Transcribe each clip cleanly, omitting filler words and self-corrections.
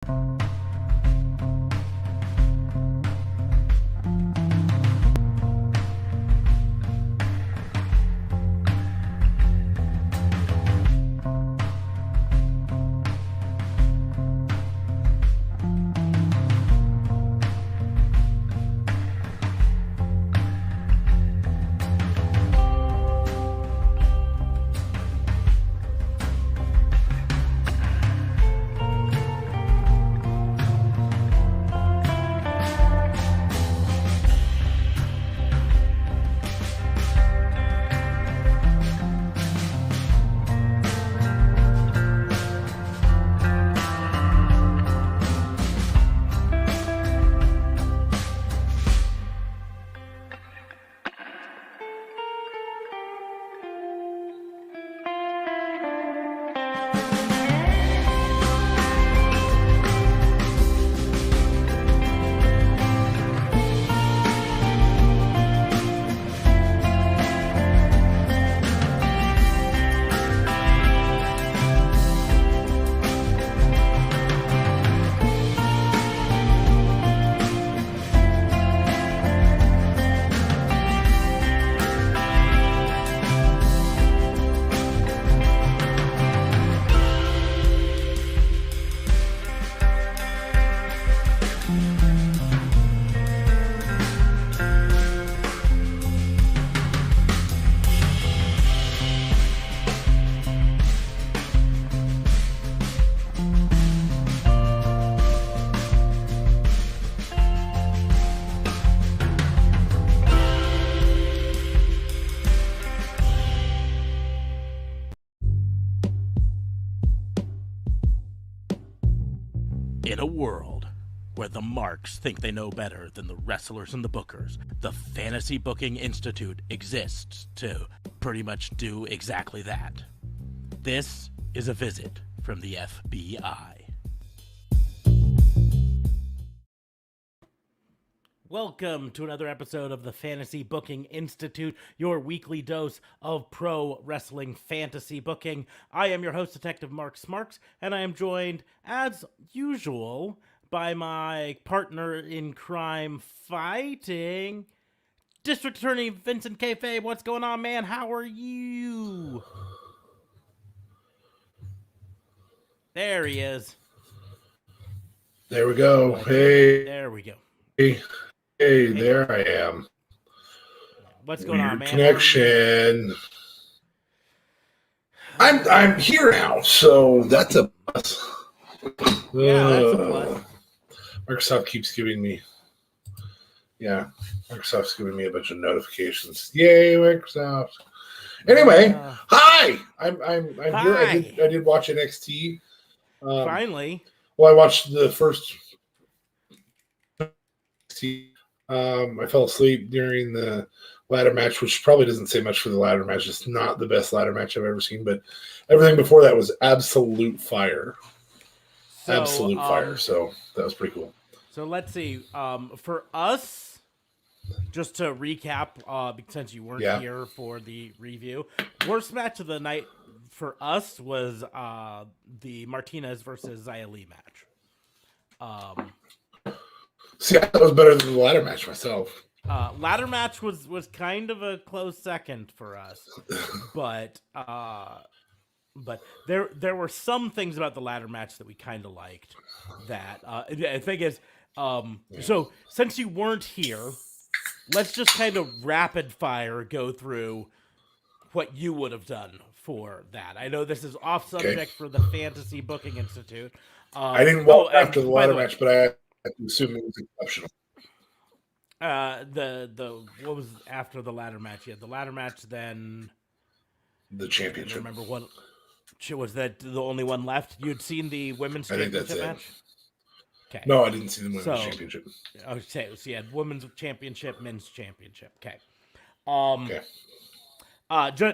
In a world where the marks think they know better than the wrestlers and the bookers, the Fantasy Booking Institute exists to pretty much do exactly that. This is a visit from the FBI. Welcome to another episode of the Fantasy Booking Institute, your weekly dose of pro wrestling fantasy booking. I am your host, Detective Mark Smarks, and I am joined, as usual, by my partner in crime fighting, District Attorney Vincent Kayfabe. What's going on, man? How are you? There he is. There we go. Hey. There we go. Hey, there I am. What's going on, man? Connection. I'm here now, so that's a plus. Yeah, that's a plus. Microsoft keeps giving me. Yeah, Microsoft's giving me a bunch of notifications. Yay, Microsoft! Anyway, hi. I'm hi. here. I did watch NXT. Finally. Well, I watched the first. I fell asleep during the ladder match, which probably doesn't say much for the ladder match. It's not the best ladder match I've ever seen, but everything before that was absolute fire. Absolute fire. So that was pretty cool. So let's see. For us, just to recap, since you weren't here for the review, worst match of the night for us was the Martinez versus Xia Li match. See, I thought it was better than the ladder match myself. Ladder match was kind of a close second for us, but there were some things about the ladder match that we kind of liked. That the thing is, so since you weren't here, let's just kind of rapid fire go through what you would have done for that. I know this is off subject for the Fantasy Booking Institute. I didn't watch after the ladder match, but I assume it was exceptional. The what was after the ladder match? Yeah, the ladder match, then the championship. I don't remember what was that the only one left? You'd seen the women's championship match? Okay. No, I didn't see the women's championship. Okay, so you had women's championship, men's championship. Okay.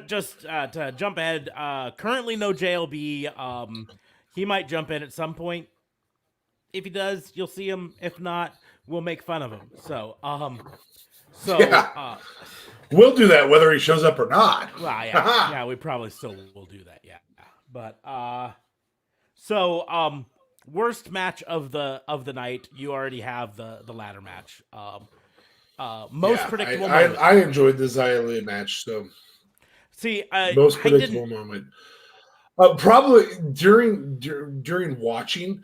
Just to jump ahead, currently no JLB. He might jump in at some point. If he does, you'll see him. If not, we'll make fun of him. So we'll do that whether he shows up or not. Well, yeah, we probably still will do that. Yeah, but worst match of the night. You already have the ladder match. Most Yeah, predictable moment. I enjoyed the Xia Li match. So See, most I didn't. predictable moment. Probably during watching.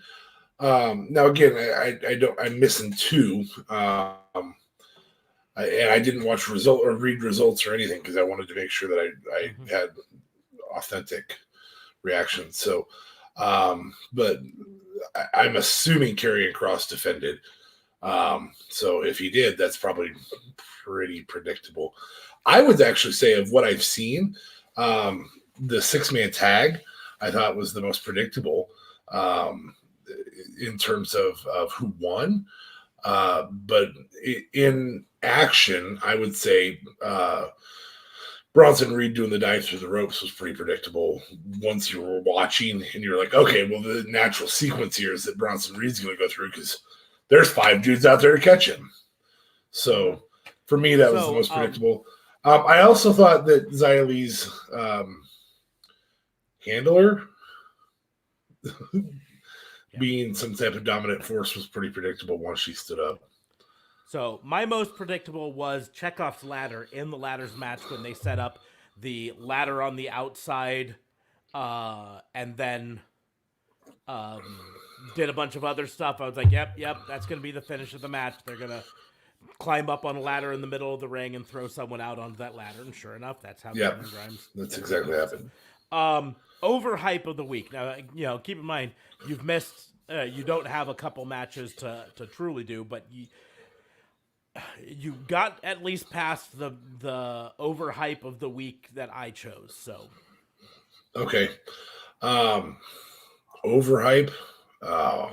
Now again, I don't. I'm missing two. And I didn't watch result or read results or anything because I wanted to make sure that I had authentic reactions. So, but I'm assuming Karrion Kross defended. So if he did, that's probably pretty predictable. I would actually say of what I've seen, the 6-man tag I thought was the most predictable in terms of who won. But in action, I would say Bronson Reed doing the dive through the ropes was pretty predictable once you were watching and you're like, okay, well, the natural sequence here is that Bronson Reed's going to go through because there's 5 dudes out there to catch him. So for me, that was the most predictable. I also thought that Xia Li's handler being some type of dominant force was pretty predictable once she stood up. So my most predictable was Chekhov's ladder in the ladders match when they set up the ladder on the outside, and then did a bunch of other stuff. I was like, yep, that's going to be the finish of the match. They're going to climb up on a ladder in the middle of the ring and throw someone out onto that ladder. And sure enough, that's how Cameron Grimes. That's exactly happened. Overhype of the week. Now, keep in mind, you've missed, you don't have a couple matches to truly do, but you got at least past the overhype of the week that I chose. So, okay, overhype. Oh,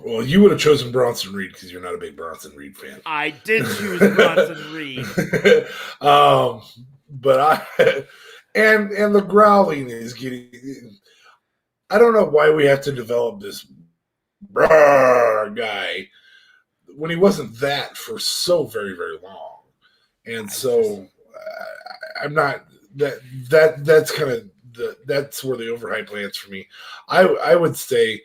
well, you would have chosen Bronson Reed because you're not a big Bronson Reed fan. I did choose Bronson Reed. But and the growling is getting. I don't know why we have to develop this guy when he wasn't that for so very, very long. And so I'm not that's kind of that's where the overhype lands for me. I would say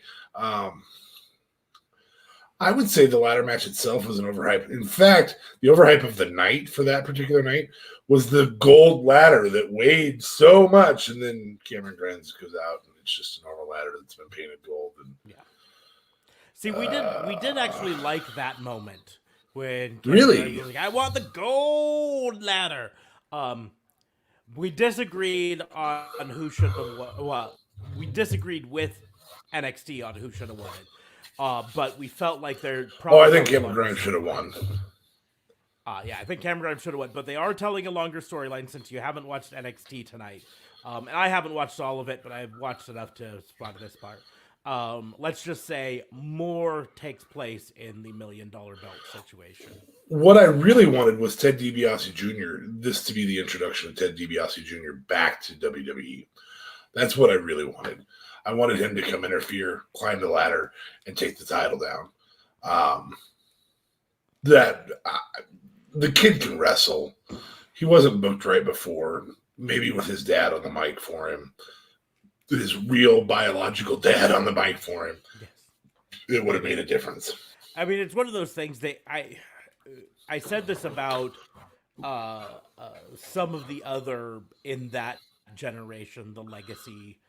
the ladder match itself was an overhype. In fact, the overhype of the night for that particular night was the gold ladder that weighed so much, and then Cameron Grimes goes out and it's just a normal ladder that's been painted gold. And see, we did actually like that moment when really was like, I want the gold ladder. We disagreed on who should have won. Well, we disagreed with NXT on who should have won it. But we felt like they're probably. I think Cameron Grimes should have won. Yeah, I think Cameron Grimes should have won. But they are telling a longer storyline since you haven't watched NXT tonight. And I haven't watched all of it, but I've watched enough to spot this part. Let's just say more takes place in the $1 million belt situation. What I really wanted was Ted DiBiase Jr., this to be the introduction of Ted DiBiase Jr. back to WWE. That's what I really wanted. I wanted him to come interfere, climb the ladder, and take the title down. The kid can wrestle. He wasn't booked right before, maybe with his dad on the mic for him. His real biological dad on the mic for him. Yes. It would have made a difference. I mean, it's one of those things that I said this about some of the other in that generation, the legacy.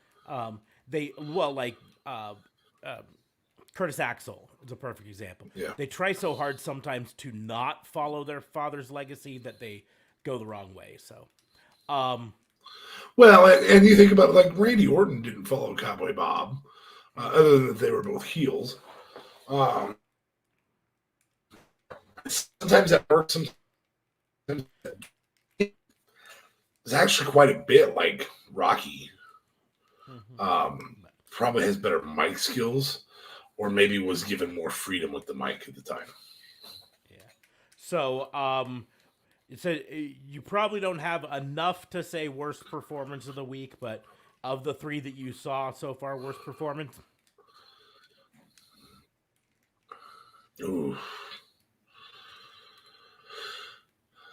Curtis Axel is a perfect example. Yeah. They try so hard sometimes to not follow their father's legacy that they go the wrong way. So, well, and you think about it, like Randy Orton didn't follow Cowboy Bob, other than that they were both heels. Sometimes that works. Sometimes it's actually quite a bit like Rocky. Probably has better mic skills, or maybe was given more freedom with the mic at the time. Yeah. So, you probably don't have enough to say worst performance of the week, but of the 3 that you saw so far, worst performance? Ooh.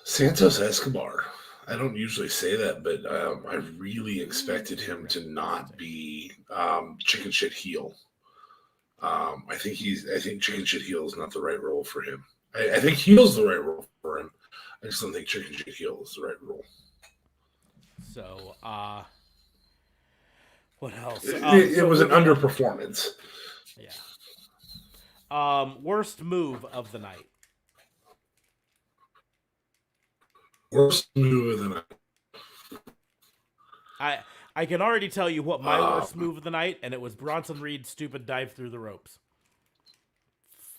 Santos Escobar. I don't usually say that, but I really expected him to not be chicken shit heel. I think chicken shit heel is not the right role for him. I think heel's the right role for him. I just don't think chicken shit heel is the right role. So, what else? It was an underperformance. Yeah. Worst move of the night. Worst move of the night. I can already tell you what my worst move of the night, and it was Bronson Reed's stupid dive through the ropes.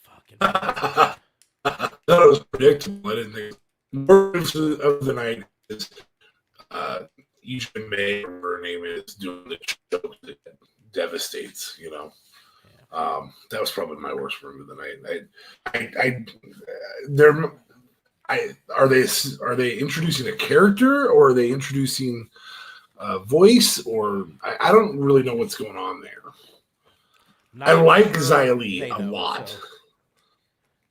Fucking. I thought it was predictable. I didn't think. Worst of the night is Ija May, or her name is, doing the choke that devastates. That was probably my worst move of the night. Are they introducing a character, or are they introducing a voice, or I don't really know what's going on there. I like Xia Li a lot. So.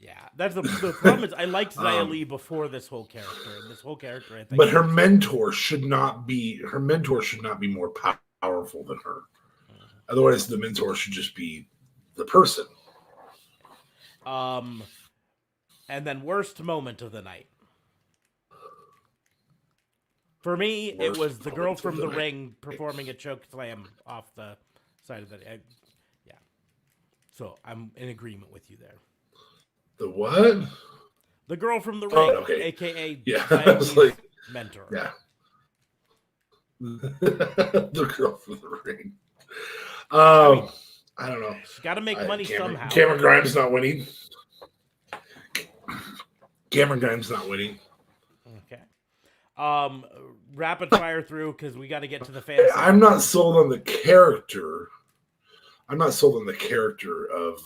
Yeah, that's the problem is I liked Xia Li before this whole character, and this whole character, I think. But her mentor should not be more powerful than her. Otherwise, the mentor should just be the person. And then worst moment of the night. For me, it was the girl from the ring performing a choke slam off the side of the... yeah. So I'm in agreement with you there. The what? The girl from the ring, a.k.a. mentor. Yeah. The girl from the ring. I don't know. She's got to make money somehow. Cameron Grimes not winning. Okay. Rapid fire through because we got to get to the fantasy. I'm not sold on the character. I'm not sold on the character of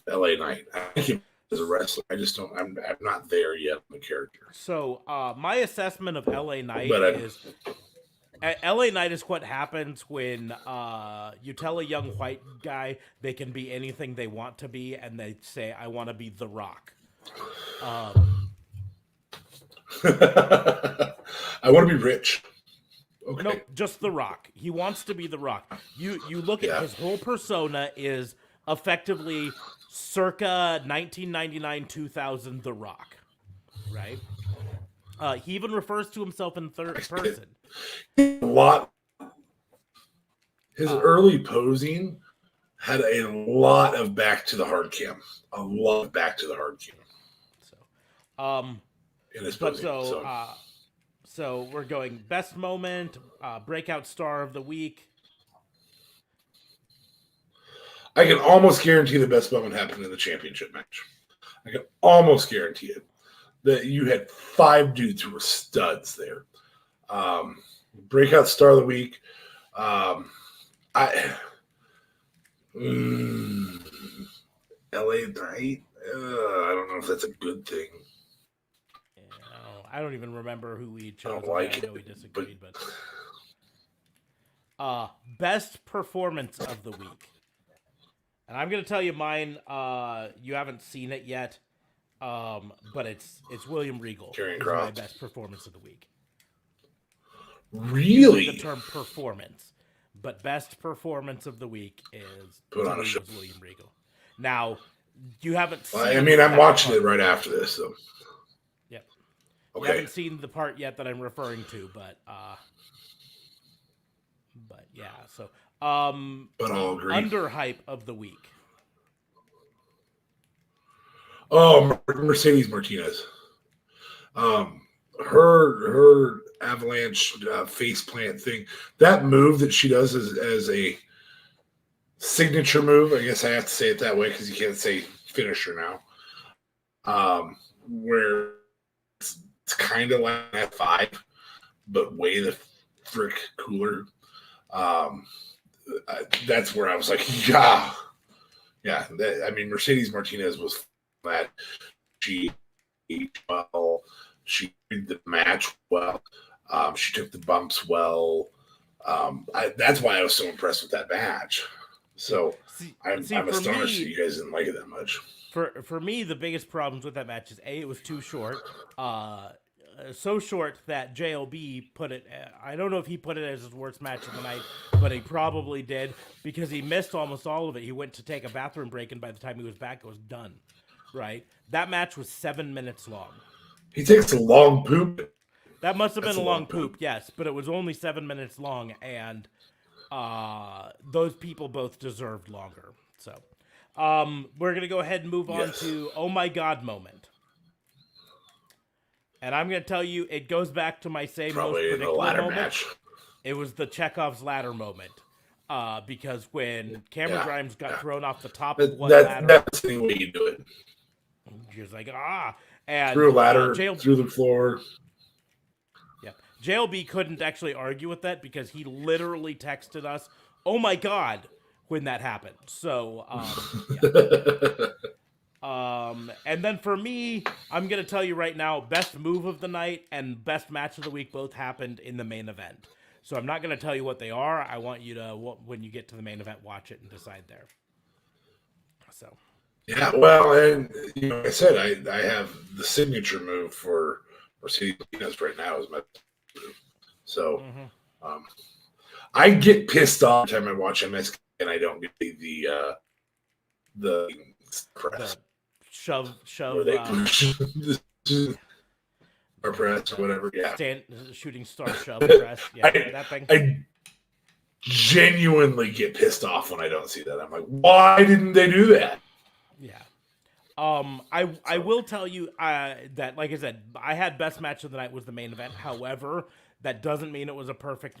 LA Knight. I think he is a wrestler. I just don't. I'm not there yet on the character. So my assessment of LA Knight is LA Knight is what happens when you tell a young white guy they can be anything they want to be, and they say, "I want to be The Rock." I want to be rich. Okay. No, just The Rock. He wants to be The Rock. You look at his whole persona is effectively circa 1999-2000 The Rock, right? He even refers to himself in third person. A lot. His early posing had a lot of back to the hard cam. A lot of back to the hard cam. So, in his posing, so we're going best moment, breakout star of the week. I can almost guarantee the best moment happened in the championship match. I can almost guarantee it. That you had 5 dudes who were studs there. Breakout star of the week. LA Knight. I don't know if that's a good thing. I don't even remember who we chose. I don't like it. I know we disagreed, but best performance of the week. And I'm gonna tell you mine. You haven't seen it yet. But it's William Regal. Karrion Kross. My best performance of the week. Really? The term performance, but best performance of the week is William Regal. Now, you haven't seen. I'm watching it right after this, so. Yep. Okay. You haven't seen the part yet that I'm referring to, but yeah. So, but I'll agree. Underhype of the week. Oh, Mercedes Martinez. Her avalanche face plant thing, that move that she does as a signature move. I guess I have to say it that way because you can't say finisher now. Where it's kind of like F5, but way the frick cooler. That's where I was like, yeah. Mercedes Martinez was that she well, she did the match well, she took the bumps well. That's why I was so impressed with that match. So I'm astonished that you guys didn't like it that much. For me, the biggest problems with that match is it was too short. so short that JLB put it. I don't know if he put it as his worst match of the night, but he probably did because he missed almost all of it. He went to take a bathroom break, and by the time he was back, it was done. Right? That match was 7 minutes long. He takes a long poop. That must have That's been a a long long poop, yes, but it was only 7 minutes long, and those people both deserved longer. So, we're gonna go ahead and move on to oh my god moment. And I'm going to tell you, it goes back to my same most Probably the predictable ladder moment. match. It was the Chekhov's ladder moment. Because when Cameron Grimes got thrown off the top of one ladder, that's the way you do it. He was like, and through a ladder, through the floor. Yeah, JLB couldn't actually argue with that because he literally texted us, "Oh my god," when that happened. So, and then for me, I'm gonna tell you right now, best move of the night and best match of the week both happened in the main event. So I'm not gonna tell you what they are. I want you to, when you get to the main event, watch it and decide there. So. Yeah, well, and like I said, I have the signature move for Mercedes Martinez right now is my move. So I get pissed off every time I watch MSK and I don't get the press. The shove where they push or press or whatever. Yeah, shooting star shove press. Yeah, that thing. I genuinely get pissed off when I don't see that. I'm like, why didn't they do that? Yeah. I will tell you that, like I said, I had best match of the night was the main event. However, that doesn't mean it was a perfect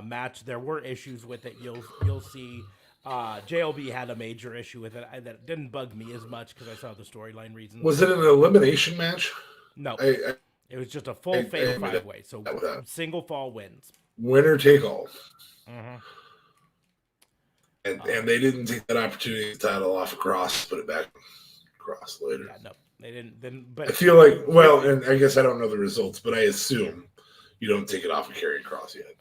match. There were issues with it. You'll see. JLB had a major issue with it that didn't bug me as much because I saw the storyline reasons. Was it an elimination match? No, it was just a full fatal 5-way. So single fall wins. Winner take all. And they didn't take that opportunity to title off across, put it back across later. Yeah, no, they didn't. But I feel like, well, and I guess I don't know the results, but I assume you don't take it off of Karrion Kross yet.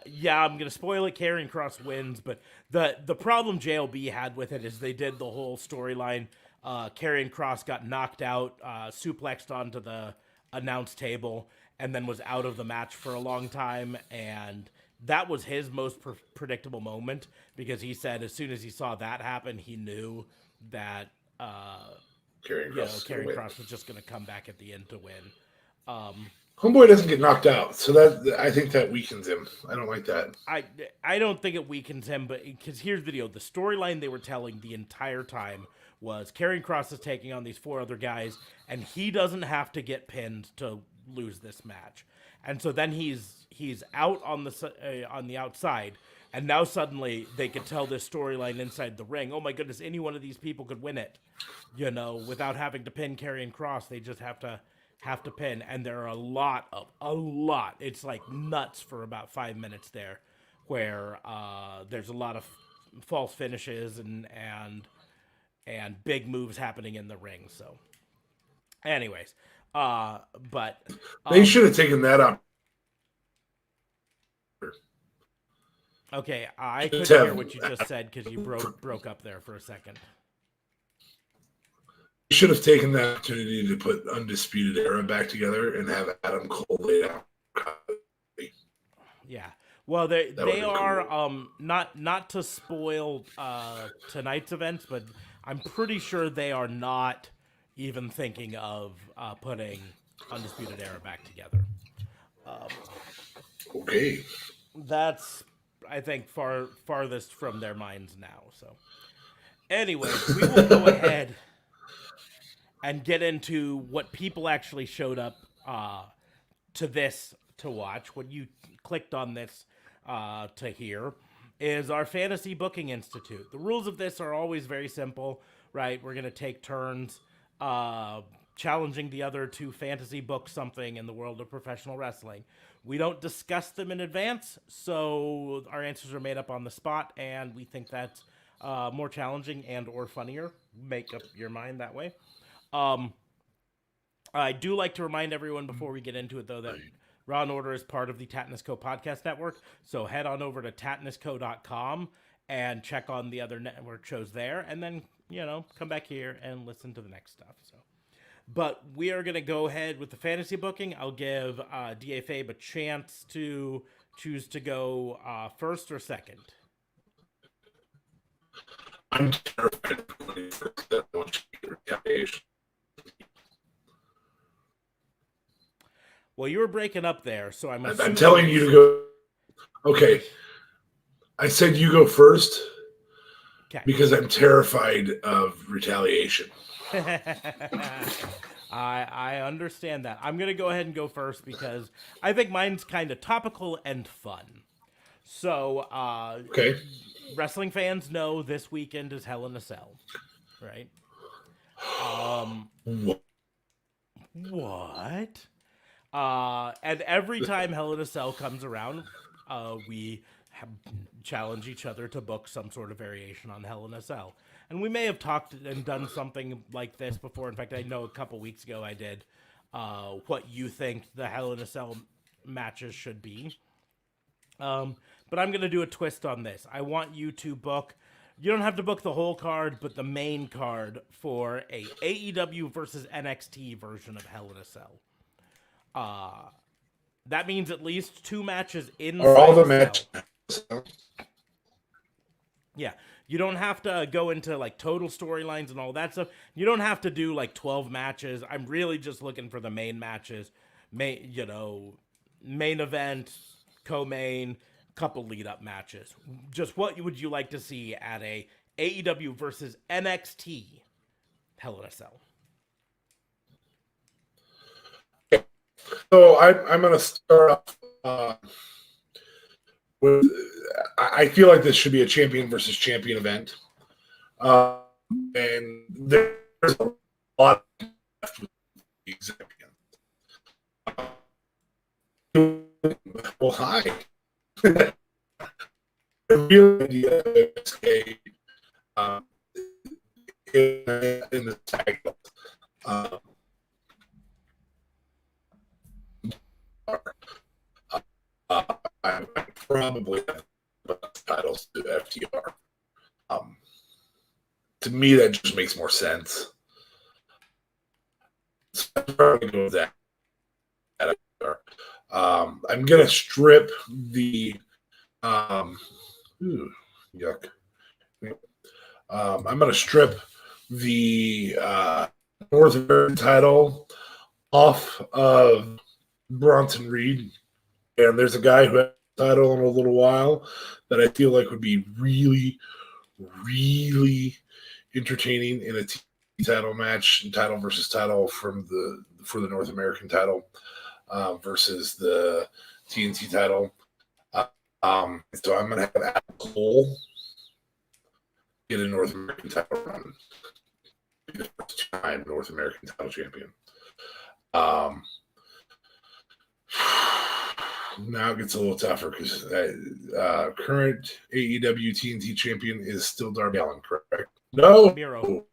Yeah, I'm gonna spoil it. Karrion Kross wins, but the problem JLB had with it is they did the whole storyline. Karrion Kross got knocked out, suplexed onto the announce table, and then was out of the match for a long time. And that was his most predictable moment because he said as soon as he saw that happen, he knew that Karrion Kross was just going to come back at the end to win. Homeboy doesn't get knocked out, so that I think that weakens him. I don't like that. I don't think it weakens him, but because here's the deal: the storyline they were telling the entire time was Karrion Kross is taking on these 4 other guys, and he doesn't have to get pinned to lose this match. And so then he's out on the outside, and now suddenly they could tell this storyline inside the ring. Oh my goodness, any one of these people could win it, without having to pin Karrion Kross. They just have to pin, and there are a lot. It's like nuts for about 5 minutes there, where there's a lot of false finishes and big moves happening in the ring. So, anyways, but they should have taken that up. Okay, I couldn't hear what you just said because you broke up there for a second. You should have taken the opportunity to put Undisputed Era back together and have Adam Cole lay down. Yeah. Well, they are cool. Not to spoil tonight's events, but I'm pretty sure they are not even thinking of putting Undisputed Era back together. Okay. That's, I think, farthest from their minds now. So, anyways, we will go ahead and get into what people actually showed up to this to watch. When you clicked on this to hear, is our Fantasy Booking Institute. The rules of this are always very simple, right? We're going to take turns challenging the other to fantasy book something in the world of professional wrestling. We don't discuss them in advance, so our answers are made up on the spot, and we think that's more challenging and or funnier. Make up your mind that way. I do like to remind everyone before we get into it, though, that Raw and Order is part of the Tatnus Co. podcast network, so head on over to tatnusco.com and check on the other network shows there, and then, come back here and listen to the next stuff. So But we are going to go ahead with the fantasy booking. I'll give DA Fabe a chance to choose to go first or second. I'm terrified of going first. I want you to get retaliation. Well, you were breaking up there, so I'm telling you to go. Okay. I said you go first because I'm terrified of retaliation. I understand that. I'm going to go ahead and go first because I think mine's kind of topical and fun. So, okay. Wrestling fans know this weekend is Hell in a Cell, right? What? And every time Hell in a Cell comes around, we challenge each other to book some sort of variation on Hell in a Cell. And we may have talked and done something like this before. In fact, I know a couple weeks ago I did what you think the Hell in a Cell matches should be. But I'm going to do a twist on this. I want you to book... You don't have to book the whole card, but the main card for a AEW versus NXT version of Hell in a Cell. That means at least 2 matches inside Are all the matches? Yeah, you don't have to go into like total storylines and all that stuff. You don't have to do like 12 matches. I'm really just looking for the main matches, main event, co-main, couple lead-up matches. Just what would you like to see at a AEW versus NXT Hell in a Cell? So I'm going to start off with. I feel like this should be a champion versus champion event, and there's a lot left with the champion. Well, hi. The real idea of SK in the tag. I probably have titles to FTR. To me, that just makes more sense. So I'm probably going with that. I'm gonna strip the yuck. I'm gonna strip the North American title off of Bronson Reed. And there's a guy who has a title in a little while that I feel like would be really, really entertaining in a title match, title versus title for the North American title versus the TNT title. So I'm going to have Adam Cole get a North American title run. Be the first time North American title champion. Now it gets a little tougher because current AEW TNT champion is still Darby Allin, correct? No, Miro.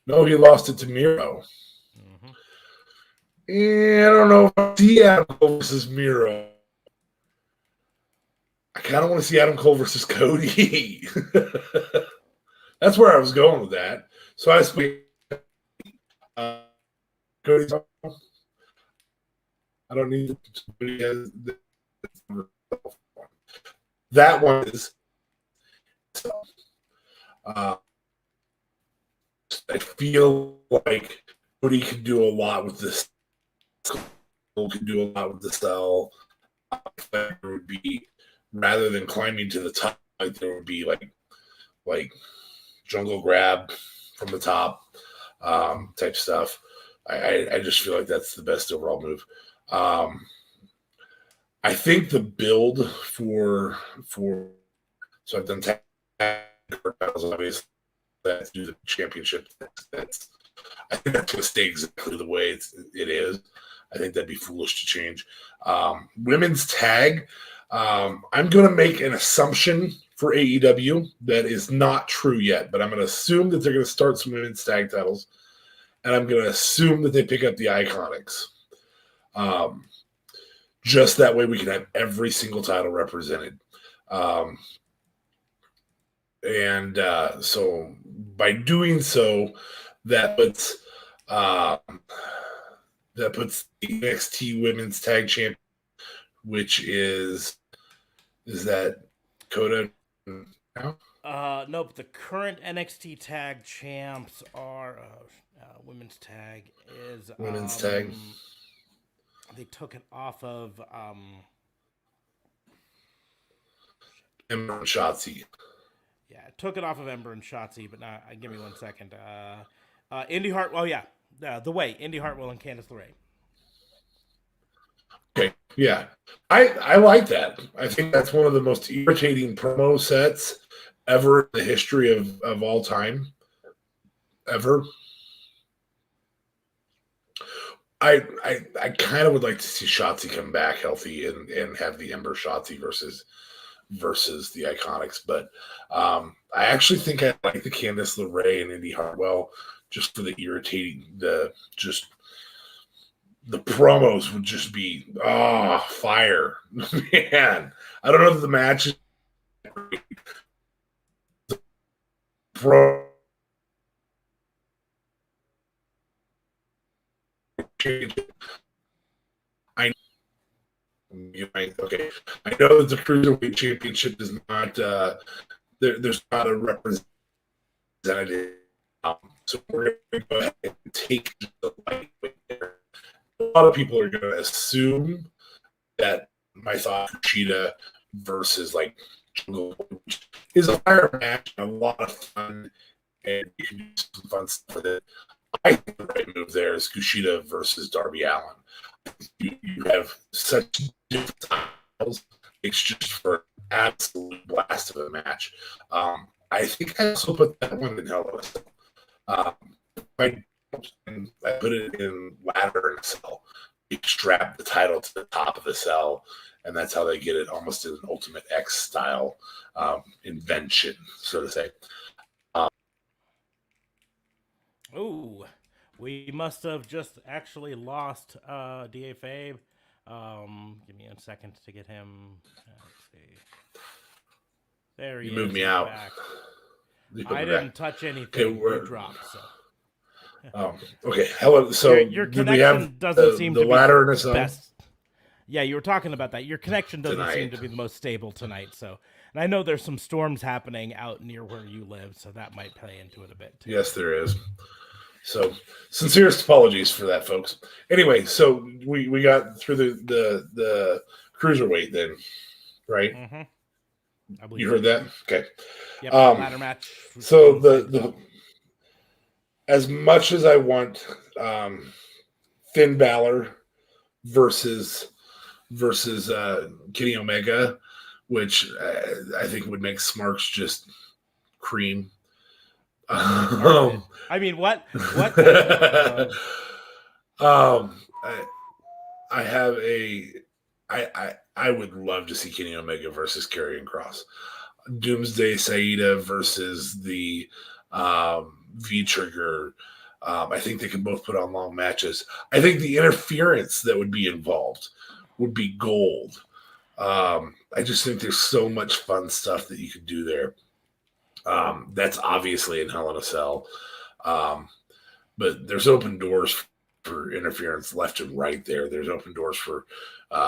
No, he lost it to Miro. Mm-hmm. And I don't know if I see Adam Cole versus Miro. I kind of want to see Adam Cole versus Cody. That's where I was going with that. So I speak. Cody. I don't need somebody has that one is. I feel like Cody can do a lot with this. Cole can do a lot with the style. There would be, rather than climbing to the top, there would be like jungle grab from the top type stuff. I just feel like that's the best overall move. I think the build for so I've done tag battles, obviously, that do the championship. I think that's going to stay exactly the way it is. I think that'd be foolish to change. Women's tag, I'm going to make an assumption for AEW that is not true yet, but I'm going to assume that they're going to start some women's tag titles, and I'm going to assume that they pick up the Iconics. Just that way we can have every single title represented. So by doing so, that puts That puts the NXT Women's Tag Champion, which is that Coda now? Nope. The current NXT Tag Champs are Women's Tag is Women's Tag. They took it off of Ember and Shotzi. Yeah, took it off of Ember and Shotzi, but now give me 1 second. Indy Hartwell, yeah, the way Indy Hartwell and Candice LeRae. Okay, yeah, I like that. I think that's one of the most irritating promo sets ever in the history of all time, ever. I kind of would like to see Shotzi come back healthy and have the Ember Shotzi versus the Iconics, but I actually think I like the Candice LeRae and Indy Hartwell just for the irritating the promos would just be fire. Man, I don't know if the match is pro. Okay. I know that the Cruiserweight Championship is not there's not a representative. So we're going to go ahead and take the lightweight there. A lot of people are going to assume that Masato Kushida versus like Jungle is a fire match and a lot of fun, and you can do some fun stuff with it. I think the right move there is Kushida versus Darby Allin. You have such different styles. It's just for an absolute blast of a match. I think I also put that one in Hell in a Cell. I put it in Ladder in a Cell. You strap the title to the top of the cell, and that's how they get it almost in an Ultimate X style invention, so to say. Ooh, we must have just actually lost DA Fabe. Give me a second to get him. Let's see. There he is. You moved me out. Back. I didn't touch anything. Okay, you dropped, so. Okay. Hello. So your connection doesn't seem to be ladder the best. Yeah, you were talking about that. Your connection doesn't seem to be the most stable tonight. So, and I know there's some storms happening out near where you live, so that might play into it a bit too. Yes, there is. So, sincerest apologies for that, folks. Anyway, so we got through the cruiserweight then, right? Mm-hmm. I believe you heard that? Okay. Yep. Ladder match. So the as much as I want Finn Balor versus Kenny Omega, which I think would make Smarks just cream. I mean, what? I have I would love to see Kenny Omega versus Karrion Kross. Doomsday Saida versus the V-Trigger. I think they can both put on long matches. I think the interference that would be involved would be gold. I just think there's so much fun stuff that you could do there. That's obviously in Hell in a Cell. But there's open doors for interference left and right there. There's open doors for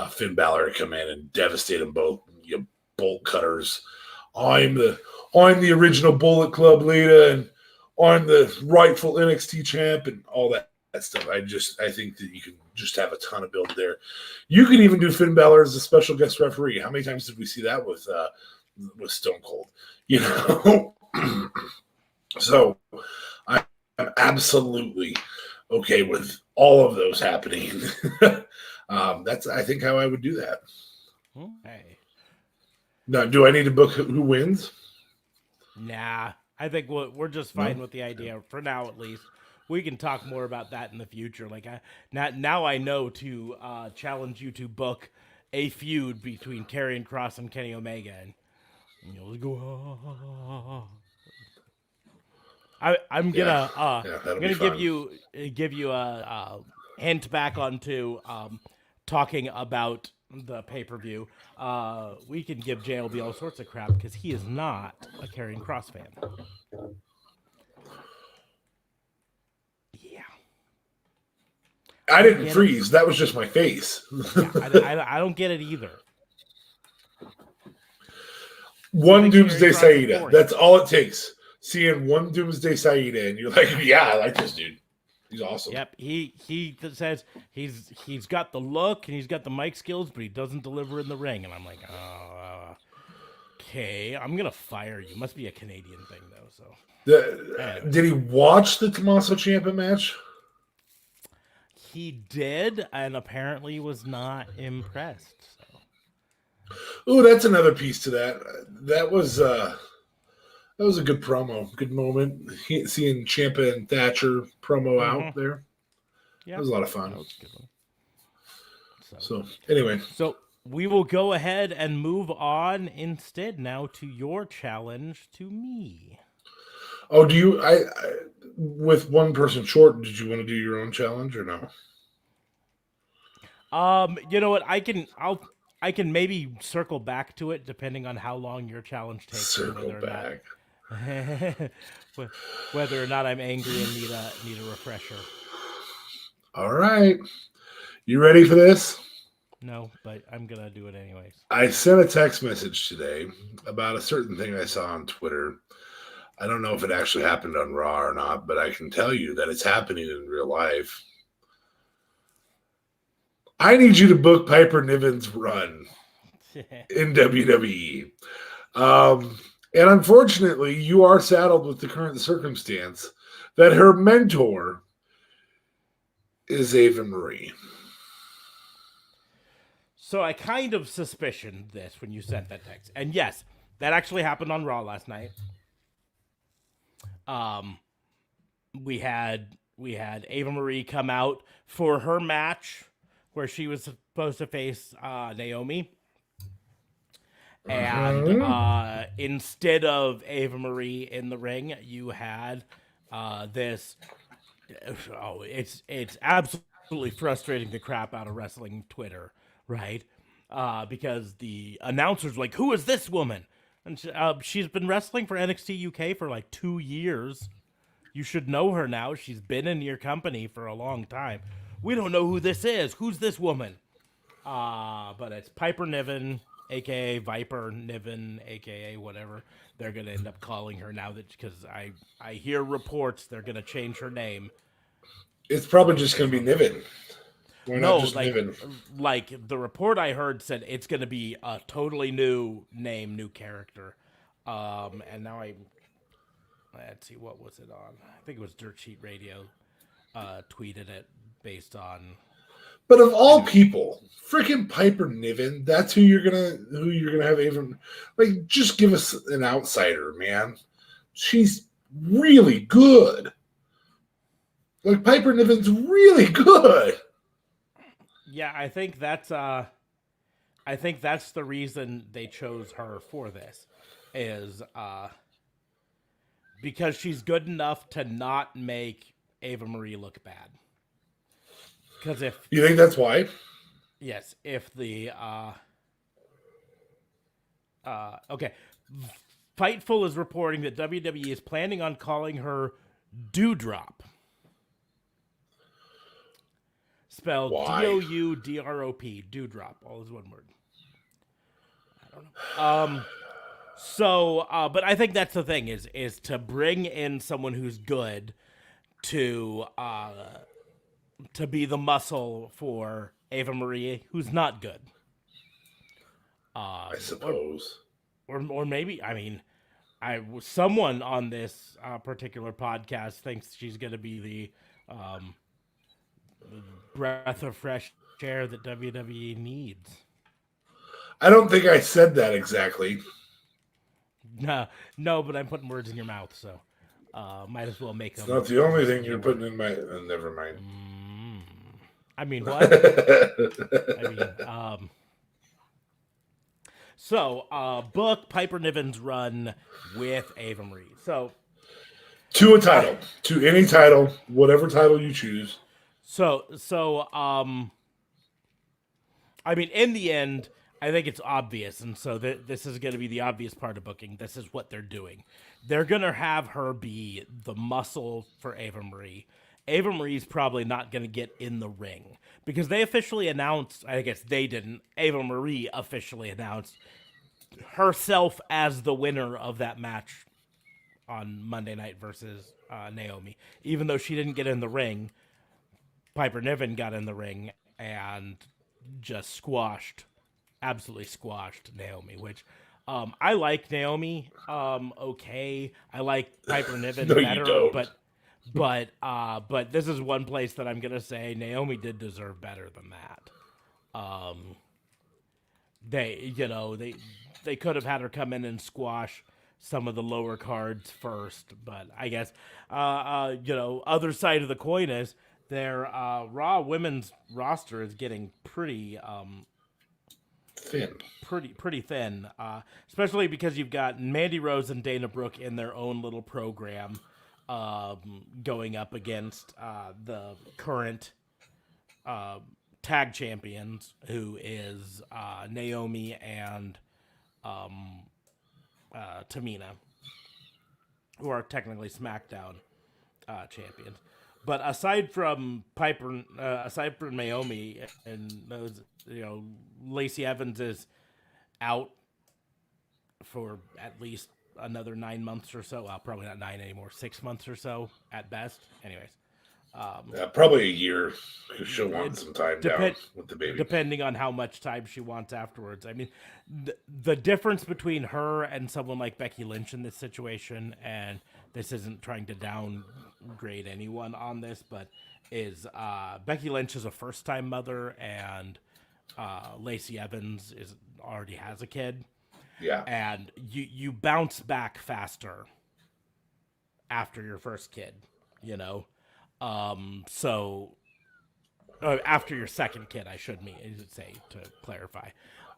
Finn Balor to come in and devastate them both. You bolt cutters. I'm the original Bullet Club leader, and I'm the rightful NXT champ, and all that stuff. I think that you can just have a ton of build there. You could even do Finn Balor as a special guest referee. How many times did we see that with Stone Cold? You know. So I'm absolutely okay with all of those happening. That's, I think, how I would do that. Okay. Now, do I need to book who wins? Nah, I think we're just fine with the idea for now, at least. We can talk more about that in the future. Like now I know to challenge you to book a feud between Karrion Kross and Kenny Omega, and you'll go. I'm gonna give you a hint back onto talking about the pay-per-view. We can give JLB all sorts of crap because he is not a Karrion Kross fan. Yeah. I didn't freeze. That was just my face. Yeah, I don't get it either. One Doomsday Saida. That's all it takes. Seeing one Doomsday Saida, and you're like, yeah, I like this dude. He's awesome. Yep, he says he's got the look and he's got the mic skills, but he doesn't deliver in the ring. And I'm like, okay, I'm gonna fire you. Must be a Canadian thing though. So did he watch the Tommaso Ciampa match? He did, and apparently was not impressed. So. Oh, that's another piece to that. That was a good promo, good moment. Seeing Ciampa and Thatcher promo out there. Yeah, that was a lot of fun. That was a good one. So anyway, so we will go ahead and move on instead now to your challenge to me. Oh, do you? I with one person short, did you want to do your own challenge or no? You know what? I can maybe circle back to it depending on how long your challenge takes. Circle back. Whether or not I'm angry and need a refresher. All right. You ready for this? No, but I'm gonna do it anyways. I sent a text message today about a certain thing I saw on Twitter. I don't know if it actually happened on Raw or not, but I can tell you that it's happening in real life. I need you to book Piper Niven's run in WWE. And unfortunately, you are saddled with the current circumstance that her mentor is Ava Marie. So I kind of suspicioned this when you sent that text. And yes, that actually happened on Raw last night. We had Ava Marie come out for her match where she was supposed to face Naomi. And instead of Ava Marie in the ring, you had this. Oh, it's absolutely frustrating the crap out of wrestling Twitter, right? Because the announcer's like, "Who is this woman?" And she's been wrestling for NXT UK for like 2 years. You should know her now. She's been in your company for a long time. We don't know who this is. Who's this woman? But it's Piper Niven, a.k.a. Viper Niven, a.k.a. whatever. They're going to end up calling her now that because I hear reports they're going to change her name. It's probably just going to be Niven. Why not just Niven? Like the report I heard said it's going to be a totally new name, new character. And now let's see, what was it on? I think it was Dirt Sheet Radio tweeted it based on. But of all people, freaking Piper Niven, that's who you're gonna have even like just give us an outsider, man. She's really good. Like Piper Niven's really good. Yeah, I think that's the reason they chose her for this is because she's good enough to not make Ava Marie look bad. Because if you think that's why, yes, if the okay, Fightful is reporting that WWE is planning on calling her Doudrop, spelled Doudrop, Doudrop, all is one word. I don't know. So, but I think that's the thing is to bring in someone who's good to be the muscle for Ava Marie, who's not good. I suppose. Or maybe, I mean, someone on this particular podcast thinks she's going to be the breath of fresh air that WWE needs. I don't think I said that exactly. No, but I'm putting words in your mouth, so might as well make them. It's not the only thing you're putting in my. Never mind. I mean, what? So, book Piper Niven's run with Ava Marie. So, to a title, to any title, whatever title you choose. So, I mean, in the end, I think it's obvious, and so this is going to be the obvious part of booking. This is what they're doing. They're going to have her be the muscle for Ava Marie, Ava Marie's probably not going to get in the ring because they officially announced, I guess they didn't, Ava Marie officially announced herself as the winner of that match on Monday night versus Naomi. Even though she didn't get in the ring, Piper Niven got in the ring and just absolutely squashed Naomi, which I like Naomi okay. I like Piper Niven No, you better, don't. but this is one place that I'm gonna say Naomi did deserve better than that. They could have had her come in and squash some of the lower cards first, but I guess other side of the coin is their Raw women's roster is getting pretty Thin. pretty thin, especially because you've got Mandy Rose and Dana Brooke in their own little program, going up against the current tag champions, who is Naomi and Tamina, who are technically SmackDown champions. But aside from Naomi and those, Lacey Evans is out for at least another 9 months or so. Well, probably not 9 anymore, 6 months or so at best. Anyways, Probably a year because she'll want some time down with the baby. Depending on how much time she wants afterwards. I mean, the difference between her and someone like Becky Lynch in this situation, and this isn't trying to downgrade anyone on this, but is Becky Lynch is a first-time mother, and Lacey Evans already has a kid. Yeah. And you bounce back faster after your first kid, after your second kid, I should say, to clarify.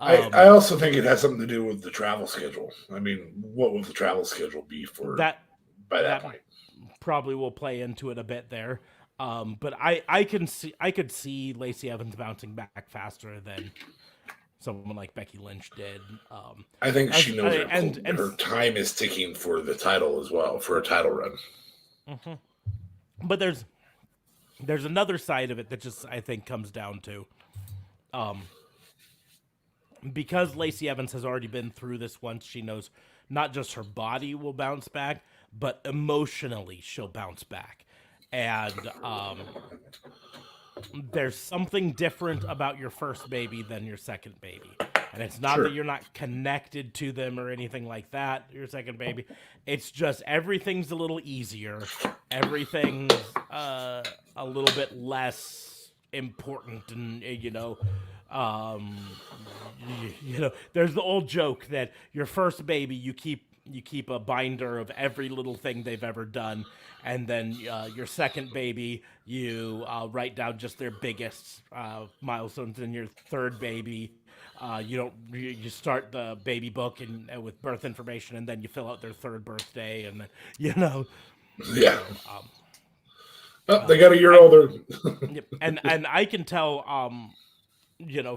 I also think it has something to do with the travel schedule. I mean, what will the travel schedule be for that by that point? Probably will play into it a bit there. But I could see Lacey Evans bouncing back faster than someone like Becky Lynch did. I think she knows her time is ticking for the title as well, for a title run. Mm-hmm. But there's another side of it that just, I think, comes down to because Lacey Evans has already been through this once, she knows not just her body will bounce back, but emotionally she'll bounce back. And there's something different about your first baby than your second baby. And it's not that you're not connected to them or anything like that, your second baby. It's just everything's a little easier. Everything's a little bit less important. And, there's the old joke that your first baby, you keep a binder of every little thing they've ever done. And then your second baby, you write down just their biggest milestones. And your third baby, you start the baby book and with birth information, and then you fill out their third birthday, and then, Yeah. They got a year older. and I can tell,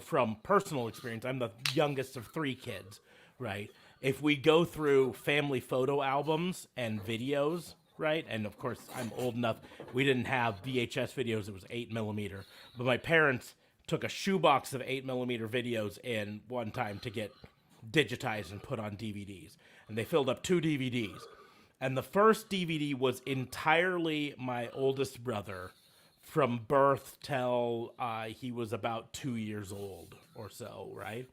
from personal experience, I'm the youngest of 3 kids, right? If we go through family photo albums and videos, right? And of course, I'm old enough. We didn't have VHS videos. It was 8mm. But my parents took a shoebox of 8mm videos in one time to get digitized and put on DVDs. And they filled up 2 DVDs. And the first DVD was entirely my oldest brother from birth till he was about 2 years old or so, right?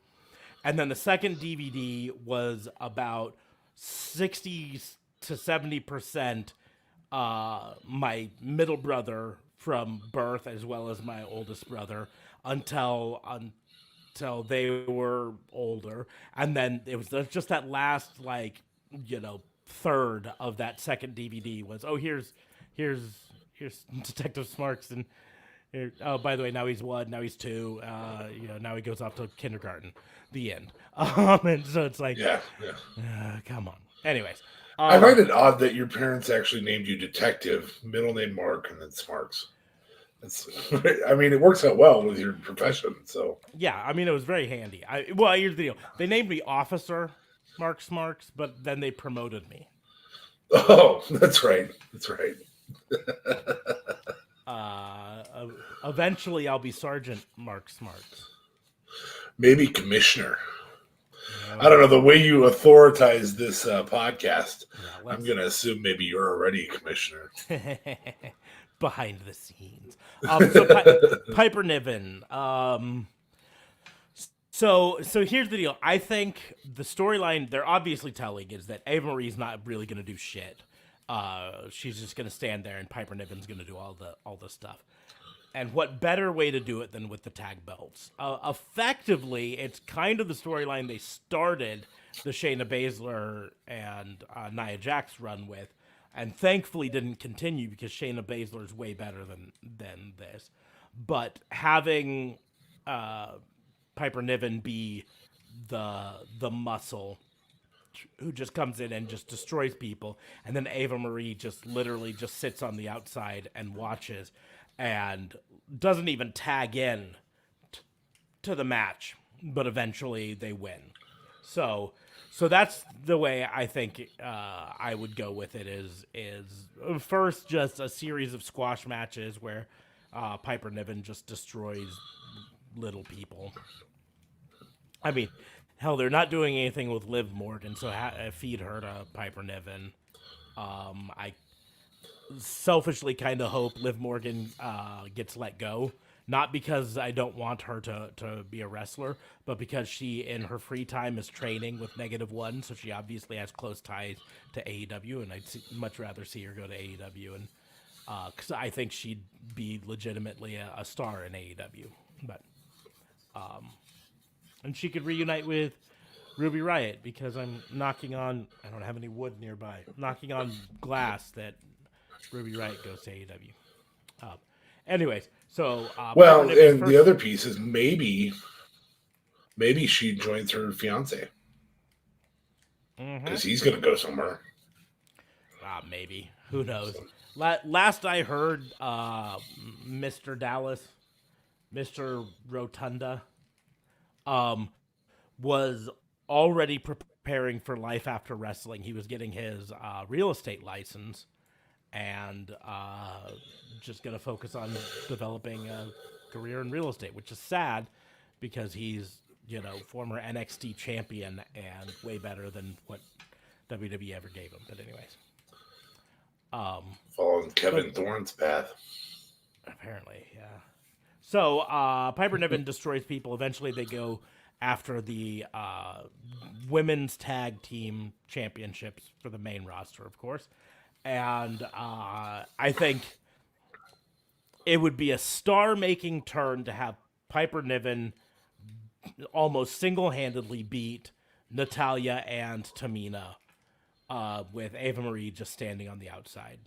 And then the second DVD was about 60 to 70% my middle brother from birth, as well as my oldest brother, until they were older. And then it was just that last third of that second DVD was, here's Detective Smarks, and by the way, now he's 1, now he's 2, now he goes off to kindergarten. The end. And so it's like, come on. Anyways, I find it odd that your parents actually named you Detective, middle name Mark, and then Smarks. It works out well with your profession. So yeah, it was very handy. Here's the deal: they named me Officer Mark Smarks, but then they promoted me. Oh, that's right. Eventually, I'll be Sergeant Mark Smarks. Maybe Commissioner. No. I don't know. The way you authoritize this podcast, Yeah, I'm going to assume maybe you're already a Commissioner. Behind the scenes. So Piper Niven. So here's the deal. I think the storyline they're obviously telling is that Ava Marie's not really going to do shit. She's just going to stand there, and Piper Niven's going to do all the stuff. And what better way to do it than with the tag belts? Effectively, it's kind of the storyline they started the Shayna Baszler and Nia Jax run with, and thankfully didn't continue because Shayna Baszler is way better than this. But having Piper Niven be the muscle who just comes in and just destroys people, and then Ava Marie just literally just sits on the outside and watches and doesn't even tag in to the match, but eventually they win. So that's the way I think I would go with it. Is first just a series of squash matches where Piper Niven just destroys little people. I mean, hell, they're not doing anything with Liv Morgan, so feed her to Piper Niven. I selfishly kind of hope Liv Morgan gets let go. Not because I don't want her to be a wrestler, but because she, in her free time, is training with -1, so she obviously has close ties to AEW, and I'd much rather see her go to AEW, and because I think she'd be legitimately a star in AEW. But and she could reunite with Ruby Riott, because I'm knocking on, I don't have any wood nearby, knocking on glass that Ruby Riott goes to AEW. Anyways, so well, and the other piece is maybe she joins her fiance because he's going to go somewhere. Maybe, who knows? Last I heard, Mr. Dallas, Mr. Rotunda, was already preparing for life after wrestling. He was getting his real estate license, and just going to focus on developing a career in real estate, which is sad because he's, former NXT champion and way better than what WWE ever gave him. But anyways. Following Kevin Thorne's path. Apparently, yeah. So Piper Niven destroys people. Eventually they go after the women's tag team championships for the main roster, of course. And I think it would be a star-making turn to have Piper Niven almost single-handedly beat Natalya and Tamina, with Ava Marie just standing on the outside.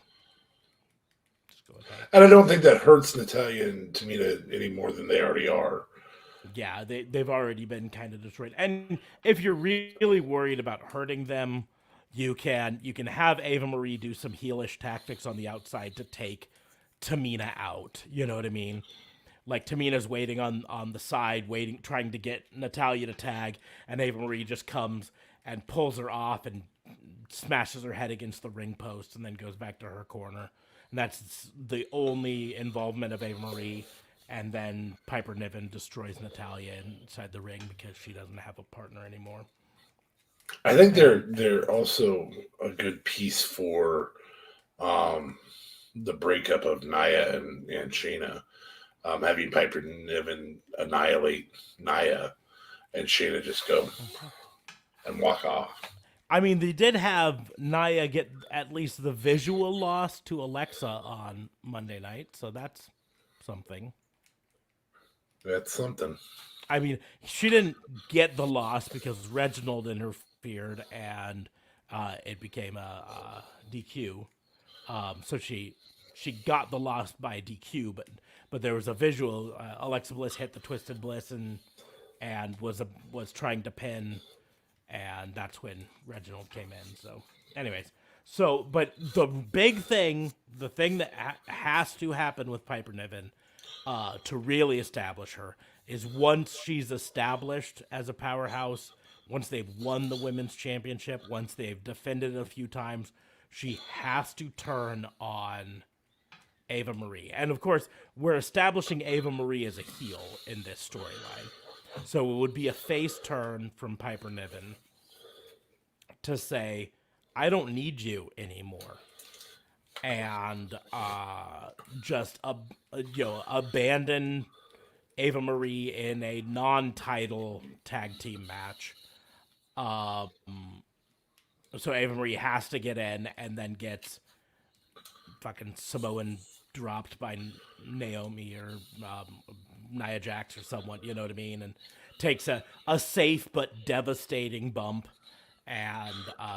Just go ahead. And I don't think that hurts Natalya and Tamina any more than they already are. Yeah, they've already been kind of destroyed. And if you're really worried about hurting them, you can have Ava Marie do some heelish tactics on the outside to take Tamina out. You know what I mean? Like Tamina's waiting on the side, trying to get Natalya to tag, and Ava Marie just comes and pulls her off and smashes her head against the ring post and then goes back to her corner. And that's the only involvement of Ava Marie. And then Piper Niven destroys Natalya inside the ring because she doesn't have a partner anymore. I think they're also a good piece for the breakup of Nia and Shayna. Having Piper Niven annihilate Nia and Shayna just go and walk off. I mean, they did have Nia get at least the visual loss to Alexa on Monday night, so that's something. That's something. I mean, she didn't get the loss because Reginald interfered and it became a DQ. So she got the loss by DQ, but there was a visual. Alexa Bliss hit the Twisted Bliss and was trying to pin, and that's when Reginald came in. So, anyways, but the big thing, the thing that has to happen with Piper Niven, to really establish her, is once she's established as a powerhouse, once they've won the women's championship, once they've defended it a few times, she has to turn on Ava Marie. And of course, we're establishing Ava Marie as a heel in this storyline. So it would be a face turn from Piper Niven to say, I don't need you anymore. And just abandon Ava Marie in a non-title tag team match. So Ava Marie has to get in and then gets fucking Samoan dropped by Naomi or Nia Jax or someone, you know what I mean? And takes a safe but devastating bump and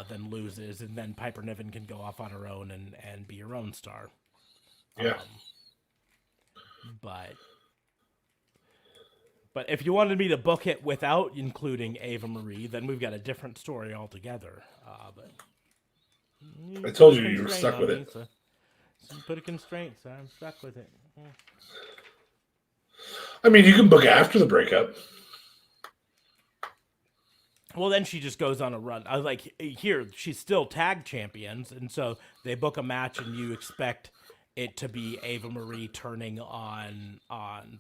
then loses. And then Piper Niven can go off on her own and be her own star. Yeah. But if you wanted me to book it without including Ava Marie, then we've got a different story altogether. But I told you were stuck with it. So put a constraint, so I'm stuck with it. I mean, you can book after the breakup. Well, then she just goes on a run. I was like, here, she's still tag champions, and so they book a match, and you expect it to be Ava Marie turning on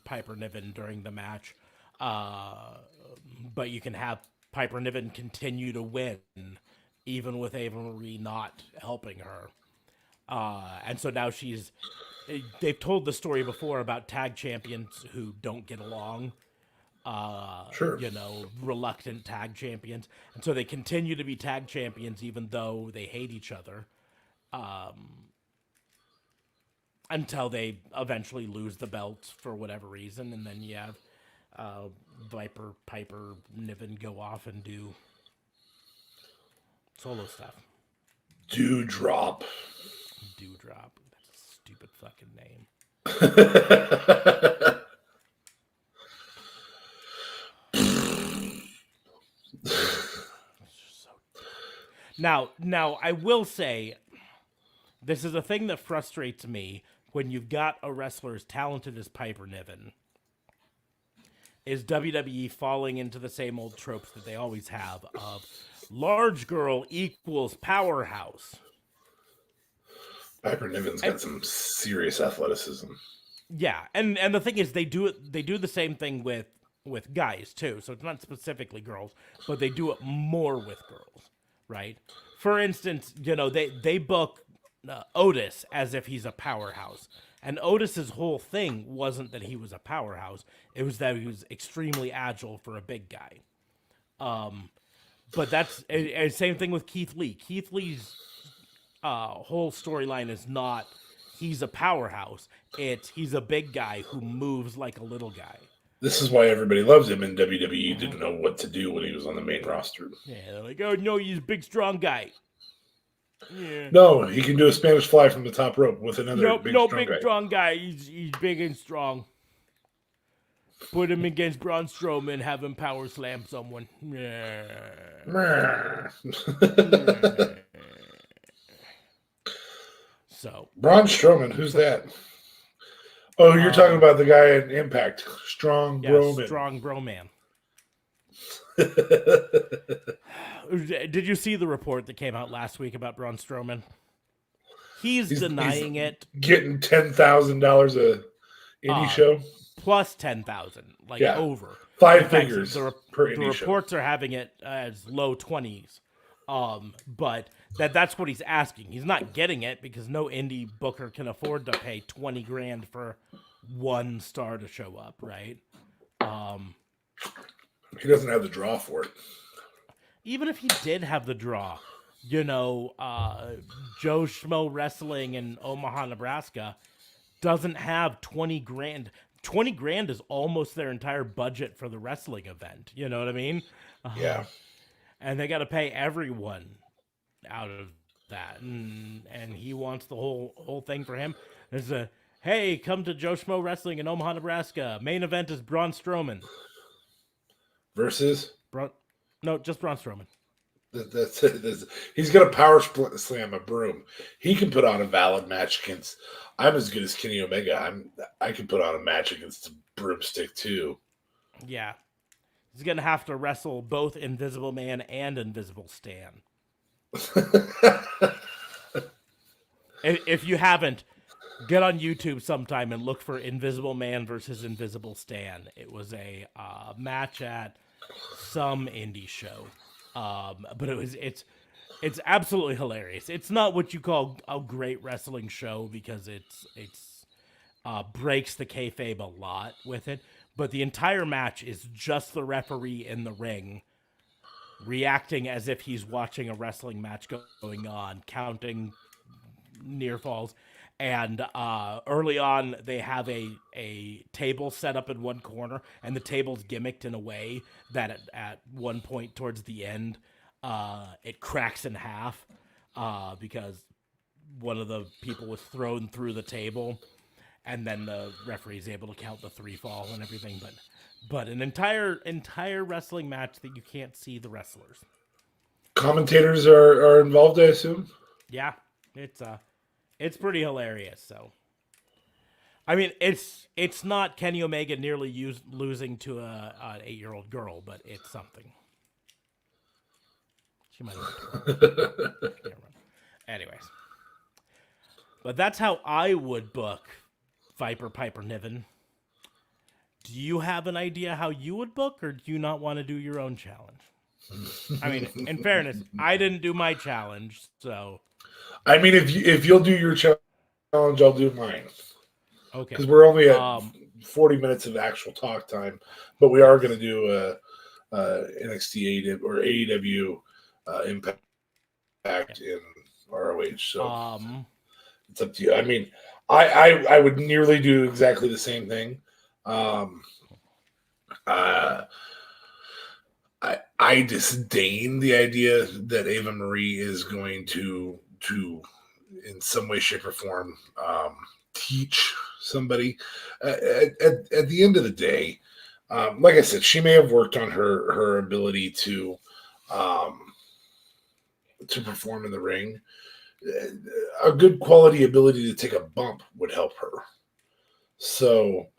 Piper Niven during the match. But you can have Piper Niven continue to win, even with Ava Marie not helping her. And so now they've told the story before about tag champions who don't get along. Sure. Reluctant tag champions. And so they continue to be tag champions even though they hate each other. Until they eventually lose the belts for whatever reason. And then you have Viper, Piper, Niven go off and do solo stuff. Doudrop. Doudrop. That's a stupid fucking name. Now, I will say, this is a thing that frustrates me when you've got a wrestler as talented as Piper Niven, is WWE falling into the same old tropes that they always have of large girl equals powerhouse. Piper Niven's got some serious athleticism. Yeah, and the thing is, they do the same thing with guys too. So it's not specifically girls, but they do it more with girls, right? For instance, they book Otis as if he's a powerhouse, and Otis's whole thing wasn't that he was a powerhouse; it was that he was extremely agile for a big guy. But that's same thing with Keith Lee. Keith Lee's whole storyline is not he's a powerhouse; it's he's a big guy who moves like a little guy. This is why everybody loves him, and WWE didn't know what to do when he was on the main roster. Yeah, they're like, oh no, he's a big, strong guy. Yeah. No, he can do a Spanish fly from the top rope with another big strong guy. He's big and strong. Put him against Braun Strowman, have him power slam someone. Yeah. So Braun Strowman, who's that? Oh, you're talking about the guy in Impact, Strong Broman. Strong Broman. Did you see the report that came out last week about Braun Strowman? He's denying it. Getting $10,000 a indie show, plus 10,000, over 5 figures per indie show. The reports are having it as low 20s, but that's what he's asking. He's not getting it because no indie booker can afford to pay $20,000 for one star to show up, right? He doesn't have the draw for it. Even if he did have the draw, Joe Schmo Wrestling in Omaha, Nebraska doesn't have $20,000. $20,000 is almost their entire budget for the wrestling event. You know what I mean? Yeah. And they got to pay everyone out of that, and he wants the whole thing for him. There's hey, come to Joe Schmo Wrestling in Omaha, Nebraska. Main event is Braun Strowman versus just Braun Strowman. That's it. He's gonna power slam a broom. He can put on a valid match against. I'm as good as Kenny Omega. I can put on a match against a broomstick too. Yeah, he's gonna have to wrestle both Invisible Man and Invisible Stan. If you haven't, Get on YouTube sometime and look for Invisible Man versus Invisible Stan. It was a match at some indie show, but it's absolutely hilarious. It's not what you call a great wrestling show because it's breaks the kayfabe a lot with it, but the entire match is just the referee in the ring reacting as if he's watching a wrestling match going on, counting near falls. And early on, they have a table set up in one corner, and the table's gimmicked in a way that at one point towards the end, it cracks in half because one of the people was thrown through the table, and then the referee's able to count the 3 fall and everything. But an entire wrestling match that you can't see the wrestlers. Commentators are involved, I assume. Yeah, it's pretty hilarious. So, I mean, it's not Kenny Omega nearly losing to an 8-year-old girl, but it's something. She might have. Anyways, but that's how I would book Viper Piper Niven. Do you have an idea how you would book, or do you not want to do your own challenge? I mean, in fairness, I didn't do my challenge, so. I mean, if you'll do your challenge, I'll do mine. Okay. Because we're only at 40 minutes of actual talk time, but we are going to do NXT or AEW Impact in ROH. So it's up to you. I mean, I would nearly do exactly the same thing. I disdain the idea that Ava Marie is going to in some way, shape, or form teach somebody. At the end of the day, like I said, she may have worked on her ability to perform in the ring. A good quality ability to take a bump would help her. So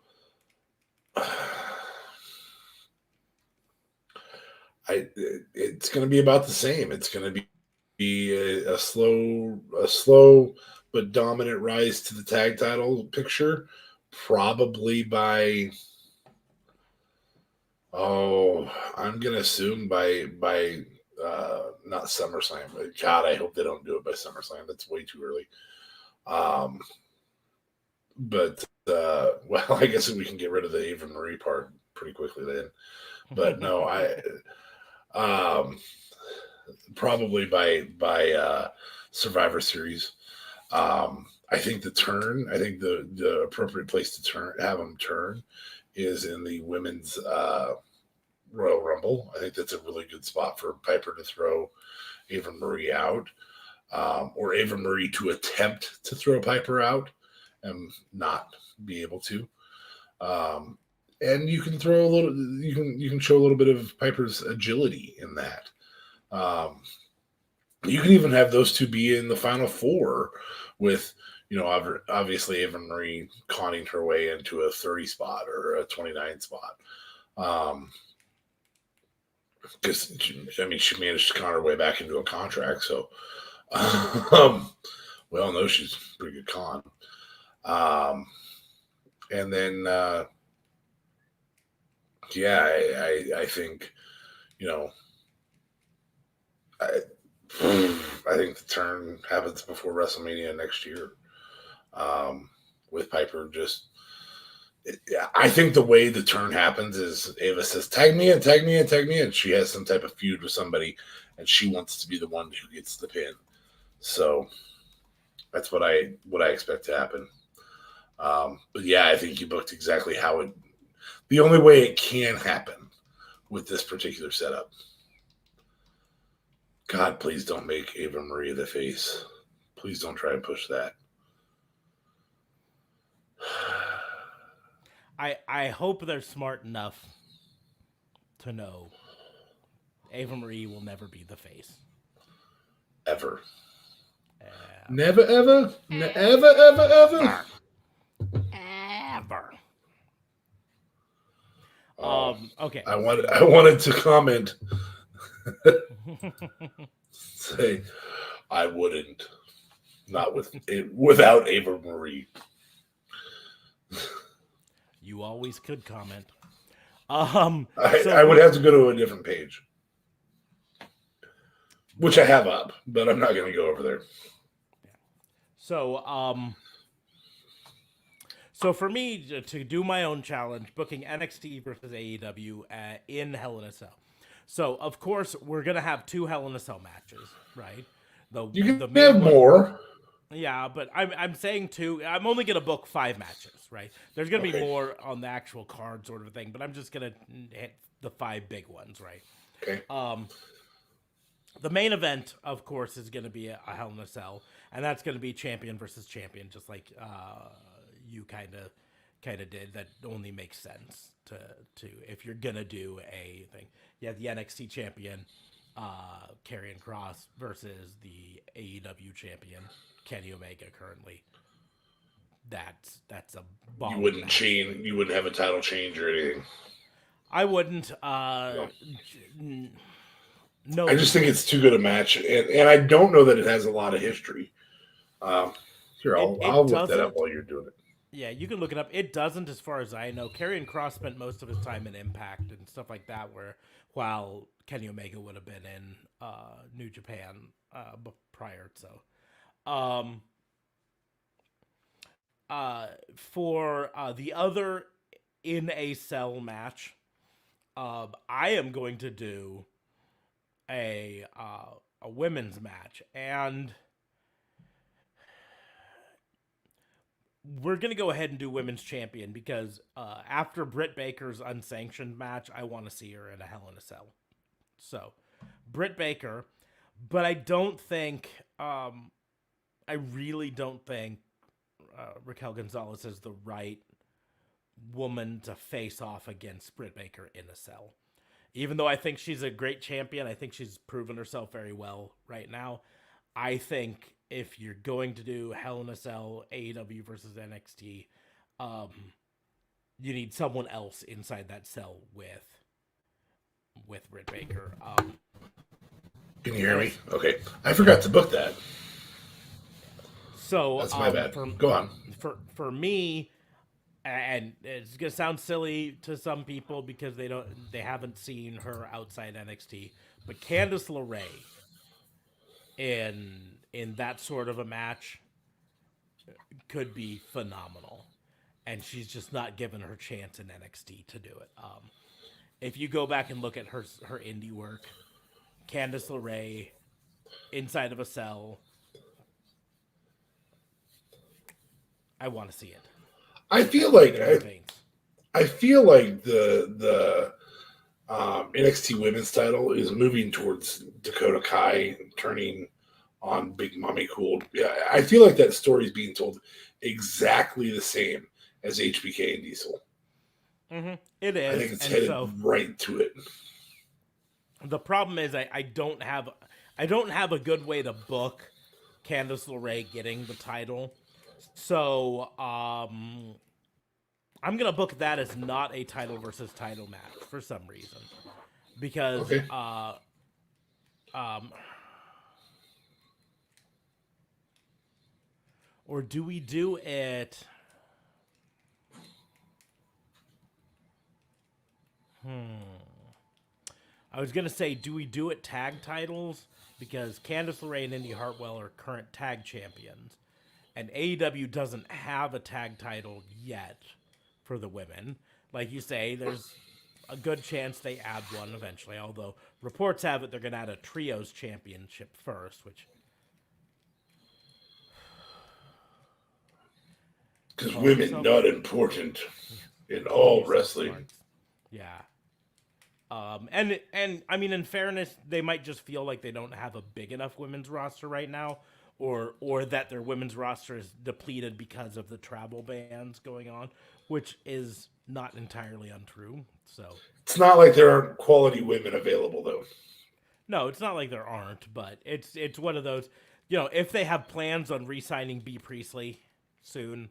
it's going to be about the same. It's going to be a slow but dominant rise to the tag title picture, probably by I'm going to assume by not SummerSlam, but God, I hope they don't do it by SummerSlam. That's way too early. But well, I guess we can get rid of the Ava Marie part pretty quickly then. But no, probably by Survivor Series. I think the appropriate place to have them turn is in the women's Royal Rumble. I think that's a really good spot for Piper to throw Ava Marie out, or Ava Marie to attempt to throw Piper out and not be able to. And you can throw a little. You can show a little bit of Piper's agility in that. You can even have those two be in the final 4 with, obviously Ava Marie conning her way into a 30 spot or a 29 spot. Because she managed to con her way back into a contract, so we all know she's a pretty good con. And then I think I think the turn happens before WrestleMania next year. With Piper, I think the way the turn happens is Ava says, "Tag me in, tag me in, tag me in." She has some type of feud with somebody, and she wants to be the one who gets the pin. So that's what I expect to happen. But yeah, I think you booked exactly how it. The only way it can happen with this particular setup. God, please don't make Ava Marie the face. Please don't try and push that. I hope they're smart enough to know Ava Marie will never be the face. Ever. Never, ever? Never, ever, ever? Ever. Okay. I wanted to comment. Say, I wouldn't. Not without Ava Marie. You always could comment. I would have to go to a different page, which I have up, but I'm not going to go over there. So for me to do my own challenge, booking NXT versus AEW in Hell in a Cell. So of course we're gonna have 2 Hell in a Cell matches, right? You can the have main one, more. yeah, but I'm saying 2. I'm only gonna book 5 matches, right? There's gonna be Okay. more on the actual card sort of thing, but I'm just gonna hit the 5 big ones, right? Okay. The main event, of course, is gonna be a Hell in a Cell, and that's gonna be champion versus champion, just like you kind of did. That only makes sense to if you're gonna do a thing. Yeah, the NXT champion, Karrion Kross versus the AEW champion Kenny Omega currently. That's a You bomb wouldn't match. you wouldn't have a title change or anything. I wouldn't. No. I just think it's too good a match, and I don't know that it has a lot of history. Here, I'll look that up while you're doing it. Yeah, you can look it up. It doesn't, as far as I know. Karrion Kross spent most of his time in Impact and stuff like that, while Kenny Omega would have been in New Japan prior. So, for the other in a cell match, I am going to do a women's match, and we're going to go ahead and do women's champion because after Britt Baker's unsanctioned match, I want to see her in a Hell in a Cell. So, Britt Baker, but I don't think, I really don't think Raquel Gonzalez is the right woman to face off against Britt Baker in a cell. Even though I think she's a great champion, I think she's proven herself very well right now. I think if you're going to do Hell in a Cell, AEW versus NXT, you need someone else inside that cell with Britt Baker. Can you hear me? Okay. I forgot to book that. So that's my bad. Go on. For me, and it's gonna sound silly to some people because they haven't seen her outside NXT, but Candice LeRae in that sort of a match could be phenomenal, and she's just not given her chance in NXT to do it. If you go back and look at her indie work, Candice LeRae inside of a cell, I want to see it. I feel like the NXT Women's title is moving towards Dakota Kai turning on Big Mommy Cool. Yeah, I feel like that story is being told exactly the same as HBK and Diesel. Mm-hmm. It is. I think it's headed right to it. The problem is I don't have a good way to book Candice LeRae getting the title. So I'm gonna book that as not a title versus title match for some reason, because or do we do it? I was gonna say, do we do it tag titles, because Candice LeRae and Indy Hartwell are current tag champions. And AEW doesn't have a tag title yet for the women. Like you say, there's a good chance they add one eventually, although reports have it they're going to add a trios championship first, which... Because women not important in all wrestling. Yeah. And I mean, in fairness, they might just feel like they don't have a big enough women's roster right now, or that their women's roster is depleted because of the travel bans going on, which is not entirely untrue. So it's not like there aren't quality women available, though. No, it's not like there aren't, but it's one of those, if they have plans on re-signing Bea Priestley soon,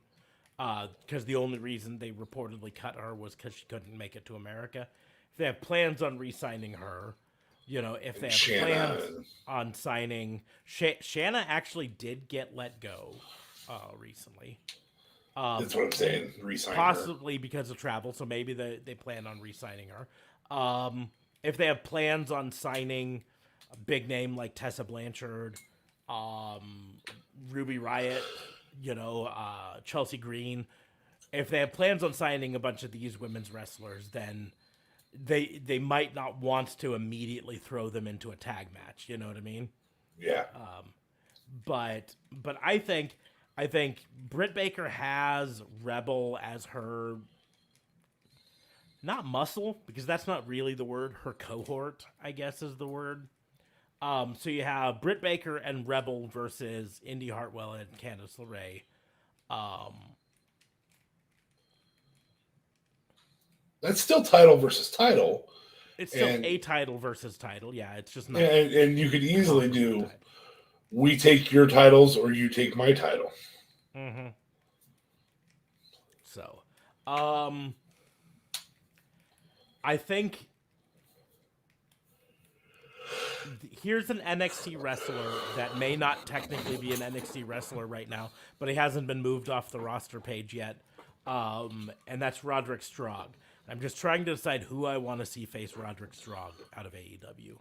because the only reason they reportedly cut her was because she couldn't make it to America. If they have plans on re-signing her, if they have plans on signing... Shanna actually did get let go recently. That's what I'm saying. Resign her. Possibly because of travel, so maybe they plan on re-signing her. If they have plans on signing a big name like Tessa Blanchard, Ruby Riott, Chelsea Green, if they have plans on signing a bunch of these women's wrestlers, then they might not want to immediately throw them into a tag match. You know what I mean? Yeah. But I think Britt Baker has Rebel as her, not muscle, because that's not really the word. Her cohort, I guess, is the word. So you have Britt Baker and Rebel versus Indy Hartwell and Candice LeRae. That's still title versus title. It's still a title versus title. Yeah, it's just not. And you could easily do, we take your titles or you take my title. Mm-hmm. So, I think here's an NXT wrestler that may not technically be an NXT wrestler right now, but he hasn't been moved off the roster page yet. And that's Roderick Strong. I'm just trying to decide who I want to see face Roderick Strong out of AEW.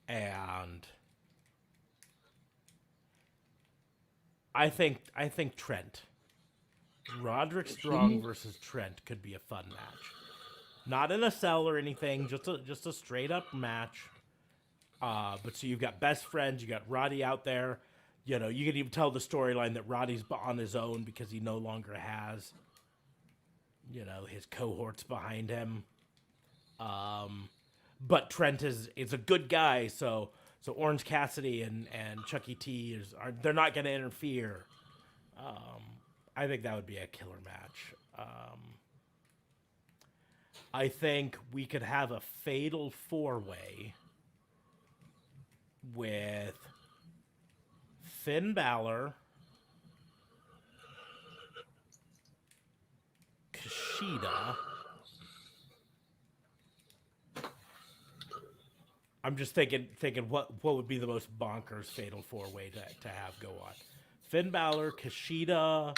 And I think Trent. Roderick Strong versus Trent could be a fun match. Not in a cell or anything, just a straight up match. But so you've got best friends, you got Roddy out there. You can even tell the storyline that Roddy's on his own because he no longer has, his cohorts behind him. But Trent is a good guy, so Orange Cassidy and Chucky T they're not going to interfere. I think that would be a killer match. I think we could have a fatal 4-way with Finn Balor, Kushida. I'm just thinking what would be the most bonkers fatal 4-way to have go on. Finn Balor, Kushida,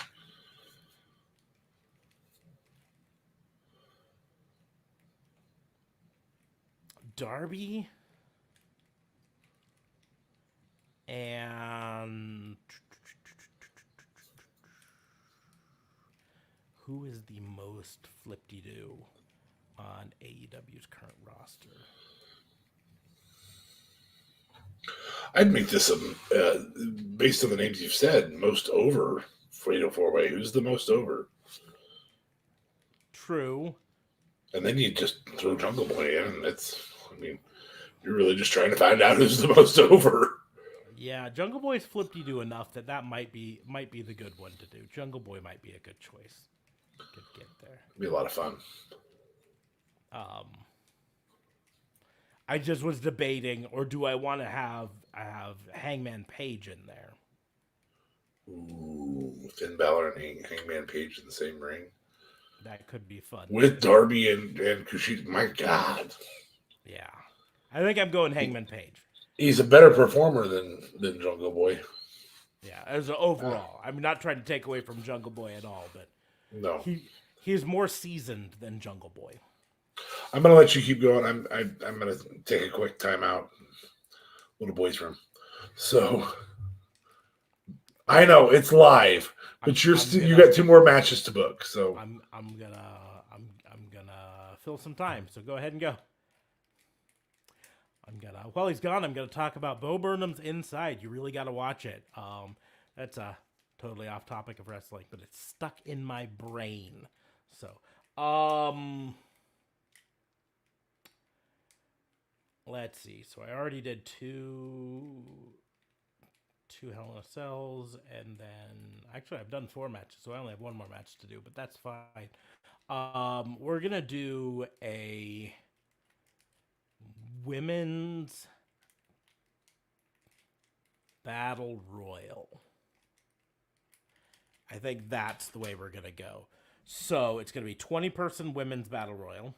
Darby, and who is the most flip-de-doo on AEW's current roster? I'd make this based on the names you've said, most over Fatal 4-way. Who's the most over? True. And then you just throw Jungle Boy in. You're really just trying to find out who's the most over. Yeah, Jungle Boy's flip-de-doo enough that might be the good one to do. Jungle Boy might be a good choice. Could get there. It'd be a lot of fun. I just was debating, or do I want to have Hangman Page in there? Ooh, Finn Balor and Hangman Page in the same ring. That could be fun. With Darby and Kushida. My God. Yeah. I think I'm going Hangman Page. He's a better performer than Jungle Boy. Yeah, as an overall. I'm not trying to take away from Jungle Boy at all, but no, he's more seasoned than Jungle Boy. I'm gonna let you keep going. I'm gonna take a quick timeout. Little boy's room. So I know it's live, but you got 2 more matches to book. So I'm gonna fill some time. So go ahead and go. While he's gone, I'm gonna talk about Bo Burnham's Inside. You really got to watch it. That's a totally off topic of wrestling, but it's stuck in my brain. So, let's see. So I already did two Hell in a Cells, and then actually I've done 4 matches, so I only have 1 more match to do, but that's fine. We're gonna do a women's battle royal. I think that's the way we're gonna go. So it's gonna be 20-person women's battle royal.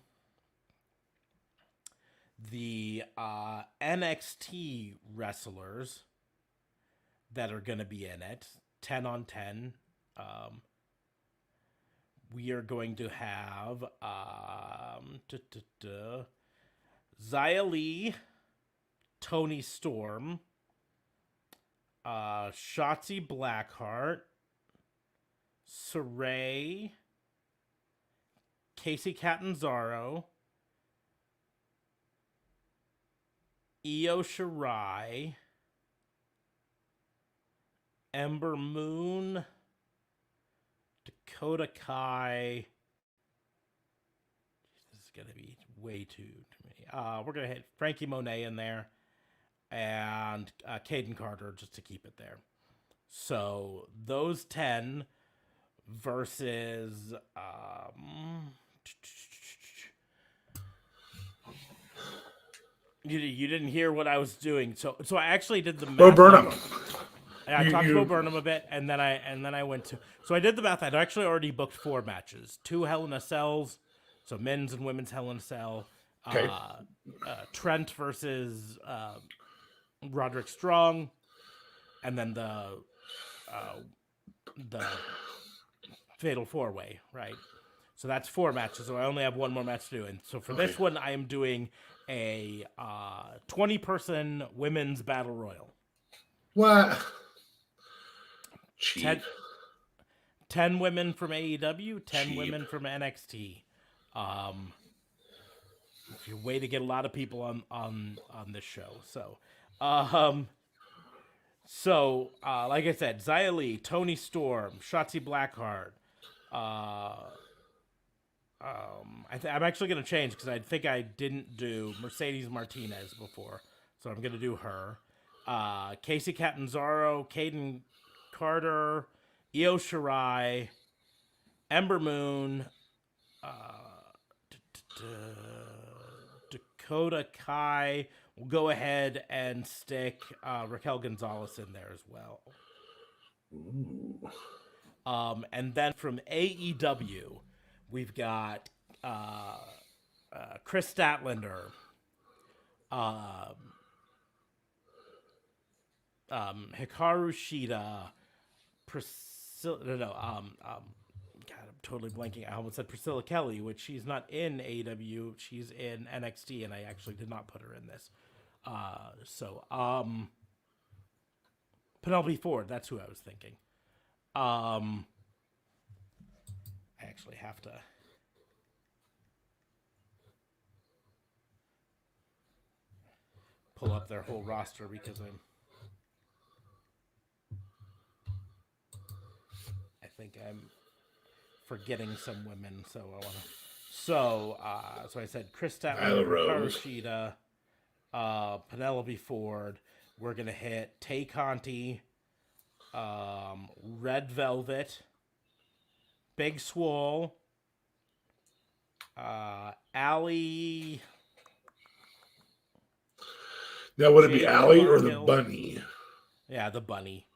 The NXT wrestlers that are going to be in it, 10 on 10. we are going to have Xia Li, Tony Storm, Shotzi Blackheart, Saray, Casey Catanzaro, Io Shirai, Ember Moon, Dakota Kai. This is gonna be way too many. We're gonna hit Frankie Monet in there, and Caden Carter just to keep it there. So those 10 versus you didn't hear what I was doing. So I actually did the math. Bo Burnham. I talked to Bo Burnham a bit, and then I went to. So I did the math. I'd actually already booked 4 matches: 2 Hell in a Cells, so men's and women's Hell in a Cell. Okay. Trent versus Roderick Strong, and then the Fatal 4-Way, right? So that's 4 matches. So I only have 1 more match to do. And so for this one, I am doing a 20-person women's battle royal. What? 10 women from AEW, 10 women from NXT. It's a way to get a lot of people on this show. So, like I said, Xia Li, Tony Storm, Shotzi Blackheart. I'm actually going to change because I think I didn't do Mercedes Martinez before, so I'm going to do her. Casey Catanzaro, Caden Carter, Io Shirai, Ember Moon, Dakota Kai. We'll go ahead and stick Raquel Gonzalez in there as well. Ooh. And then from AEW, we've got Chris Statlander, Hikaru Shida, Priscilla. God, I'm totally blanking. I almost said Priscilla Kelly, which she's not in AEW. She's in NXT, and I actually did not put her in this. Penelope Ford. That's who I was thinking. I actually have to. Pull up their whole roster because I think I'm forgetting some women, so I want to. So I said Chris Statlander, Hikaru Shida, Penelope Ford. We're gonna hit Tay Conti, Red Velvet, Big Swole, Allie. Now, would it be Allie or the bunny? Yeah, the bunny.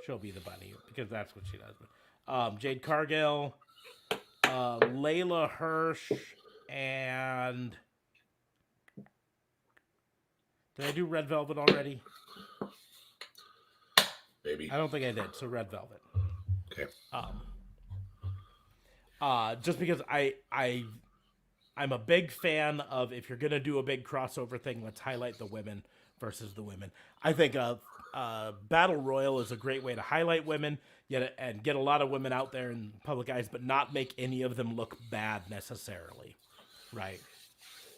She'll be the bunny because that's what she does. Jade Cargill, Layla Hirsch, and did I do Red Velvet already? Maybe. I don't think I did. So Red Velvet. Okay. Just because I'm a big fan of, if you're gonna do a big crossover thing, let's highlight the women versus the women. I think Battle Royal is a great way to highlight women, and get a lot of women out there in public eyes, but not make any of them look bad necessarily, right?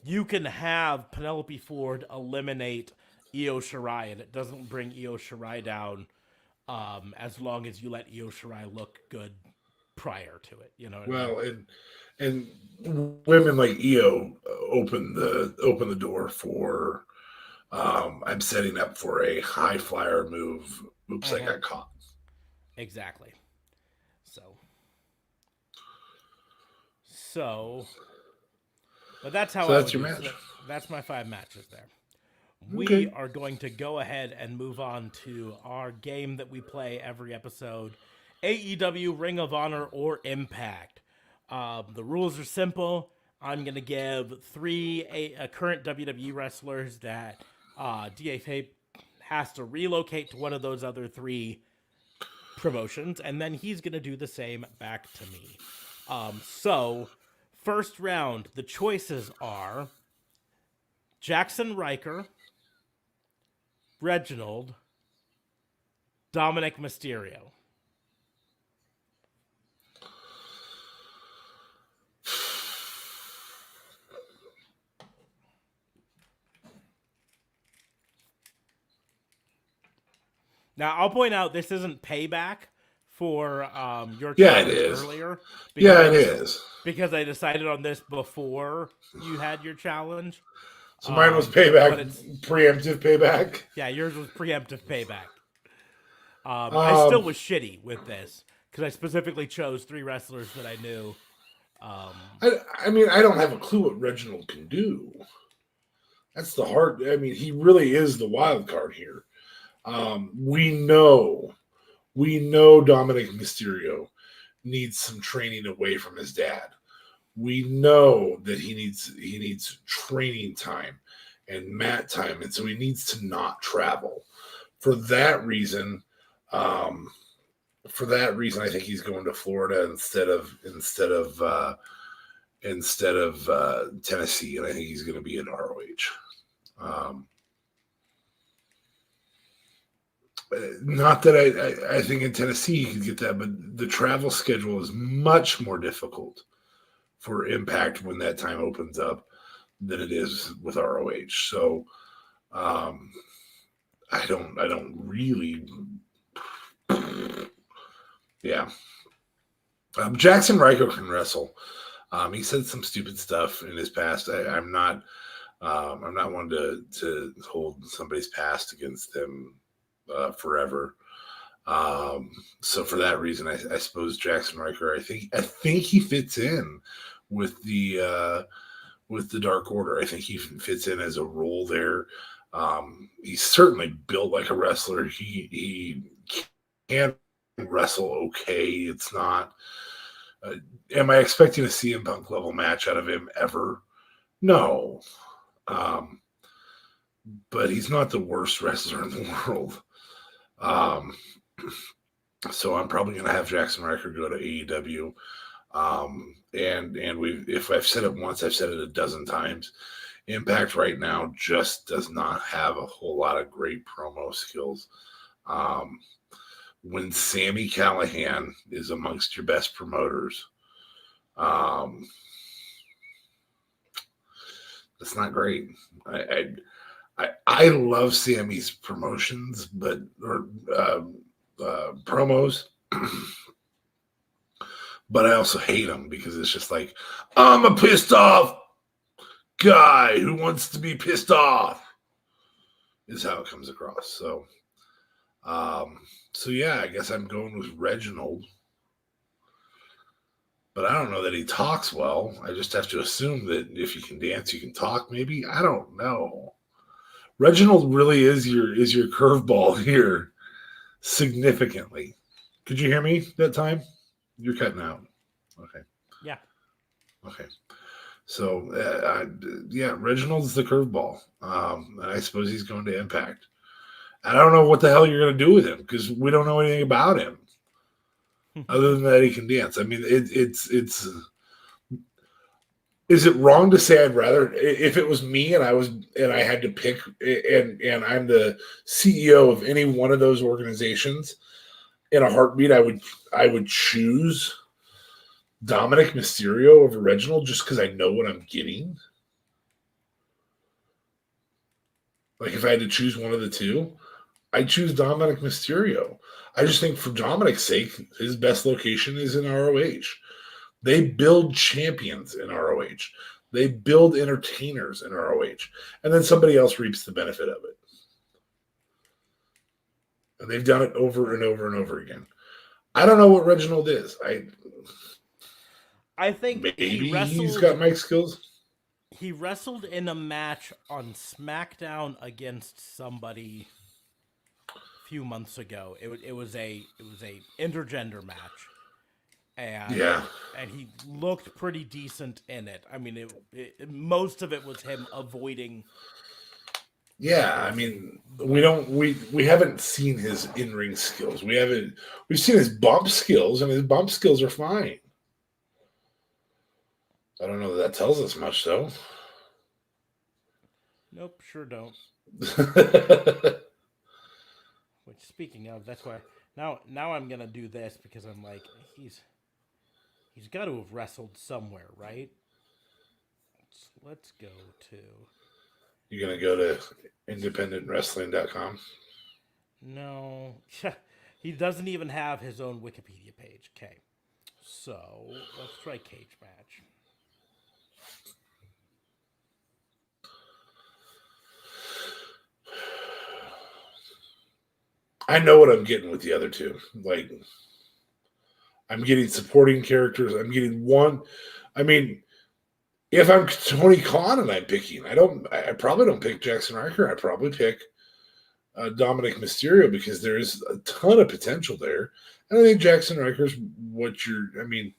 You can have Penelope Ford eliminate Io Shirai, and it doesn't bring Io Shirai down, as long as you let Io Shirai look good prior to it. You know what I mean? And women like Io open the door for I'm setting up for a high flyer move. Oops, I got caught. Exactly. So but that's how that's your match. That's my 5 matches there. Okay. We are going to go ahead and move on to our game that we play every episode, AEW, Ring of Honor, or Impact. The rules are simple. I'm going to give 3 current WWE wrestlers that DFA has to relocate to one of those other 3 promotions, and then he's going to do the same back to me. So, first round, the choices are Jackson Riker, Reginald, Dominic Mysterio. Now, I'll point out this isn't payback for your challenge earlier. Yeah, it is. Because I decided on this before you had your challenge. So mine was payback, preemptive payback. Yeah, yours was preemptive payback. I still was shitty with this because I specifically chose 3 wrestlers that I knew. I mean, I don't have a clue what Reginald can do. That's the hard. I mean, he really is the wild card here. We know Dominic Mysterio needs some training away from his dad. We know that he needs training time and mat time, and so he needs to not travel. For that reason, I think he's going to Florida instead of Tennessee, and I think he's going to be in ROH. Not that I think in Tennessee you could get that, but the travel schedule is much more difficult for Impact when that time opens up than it is with ROH. So I don't really. Yeah. Jackson Riker can wrestle. He said some stupid stuff in his past. I'm not one to hold somebody's past against them forever. So for that reason, I suppose Jackson Riker. I think he fits in with the Dark Order. I think he fits in as a role there. He's certainly built like a wrestler. He can wrestle okay. It's not. Am I expecting a CM Punk level match out of him ever? No. But he's not the worst wrestler in the world. So I'm probably going to have Jackson Riker go to AEW. And if I've said it once, I've said it a dozen times. Impact right now just does not have a whole lot of great promo skills. When Sami Callihan is amongst your best promoters, that's not great. I love Sammy's promotions, promos, but I also hate them because it's just like, I'm a pissed off guy who wants to be pissed off is how it comes across. So yeah, I guess I'm going with Reginald, but I don't know that he talks well. I just have to assume that if you can dance, you can talk. Maybe, I don't know. Reginald really is your curveball here, significantly. Could you hear me that time? You're cutting out. Okay. Yeah. Okay. So Reginald's the curveball, and I suppose he's going to Impact. I don't know what the hell you're going to do with him because we don't know anything about him other than that he can dance. I mean, it's. Is it wrong to say I'd rather, if it was me and I had to pick, and I'm the CEO of any one of those organizations, in a heartbeat, I would choose Dominic Mysterio over Reginald just because I know what I'm getting. Like if I had to choose one of the two, I'd choose Dominic Mysterio. I just think for Dominic's sake, his best location is in ROH. They build champions in ROH. They build entertainers in ROH. And then somebody else reaps the benefit of it. And they've done it over and over and over again. I don't know what Reginald is. I think maybe he's got mic skills. He wrestled in a match on SmackDown against somebody a few months ago. It was a intergender match. And he looked pretty decent in it. I mean, most of it was him avoiding Yeah, I mean, we haven't seen his in-ring skills. We've seen his bump skills, and his bump skills are fine. I don't know that tells us much, though. Nope, sure don't. Which, speaking of, that's why now I'm gonna do this because I'm like he's got to have wrestled somewhere, right? Let's go to. You're gonna go to independentwrestling.com. No, he doesn't even have his own Wikipedia page. Okay, so let's try cage match. I know what I'm getting with the other two. Like, I'm getting supporting characters. I'm getting one. I mean, if I'm Tony Khan and I'm picking, I probably don't pick Jackson Riker. I probably pick Dominic Mysterio because there is a ton of potential there. And I think Jackson Riker's he could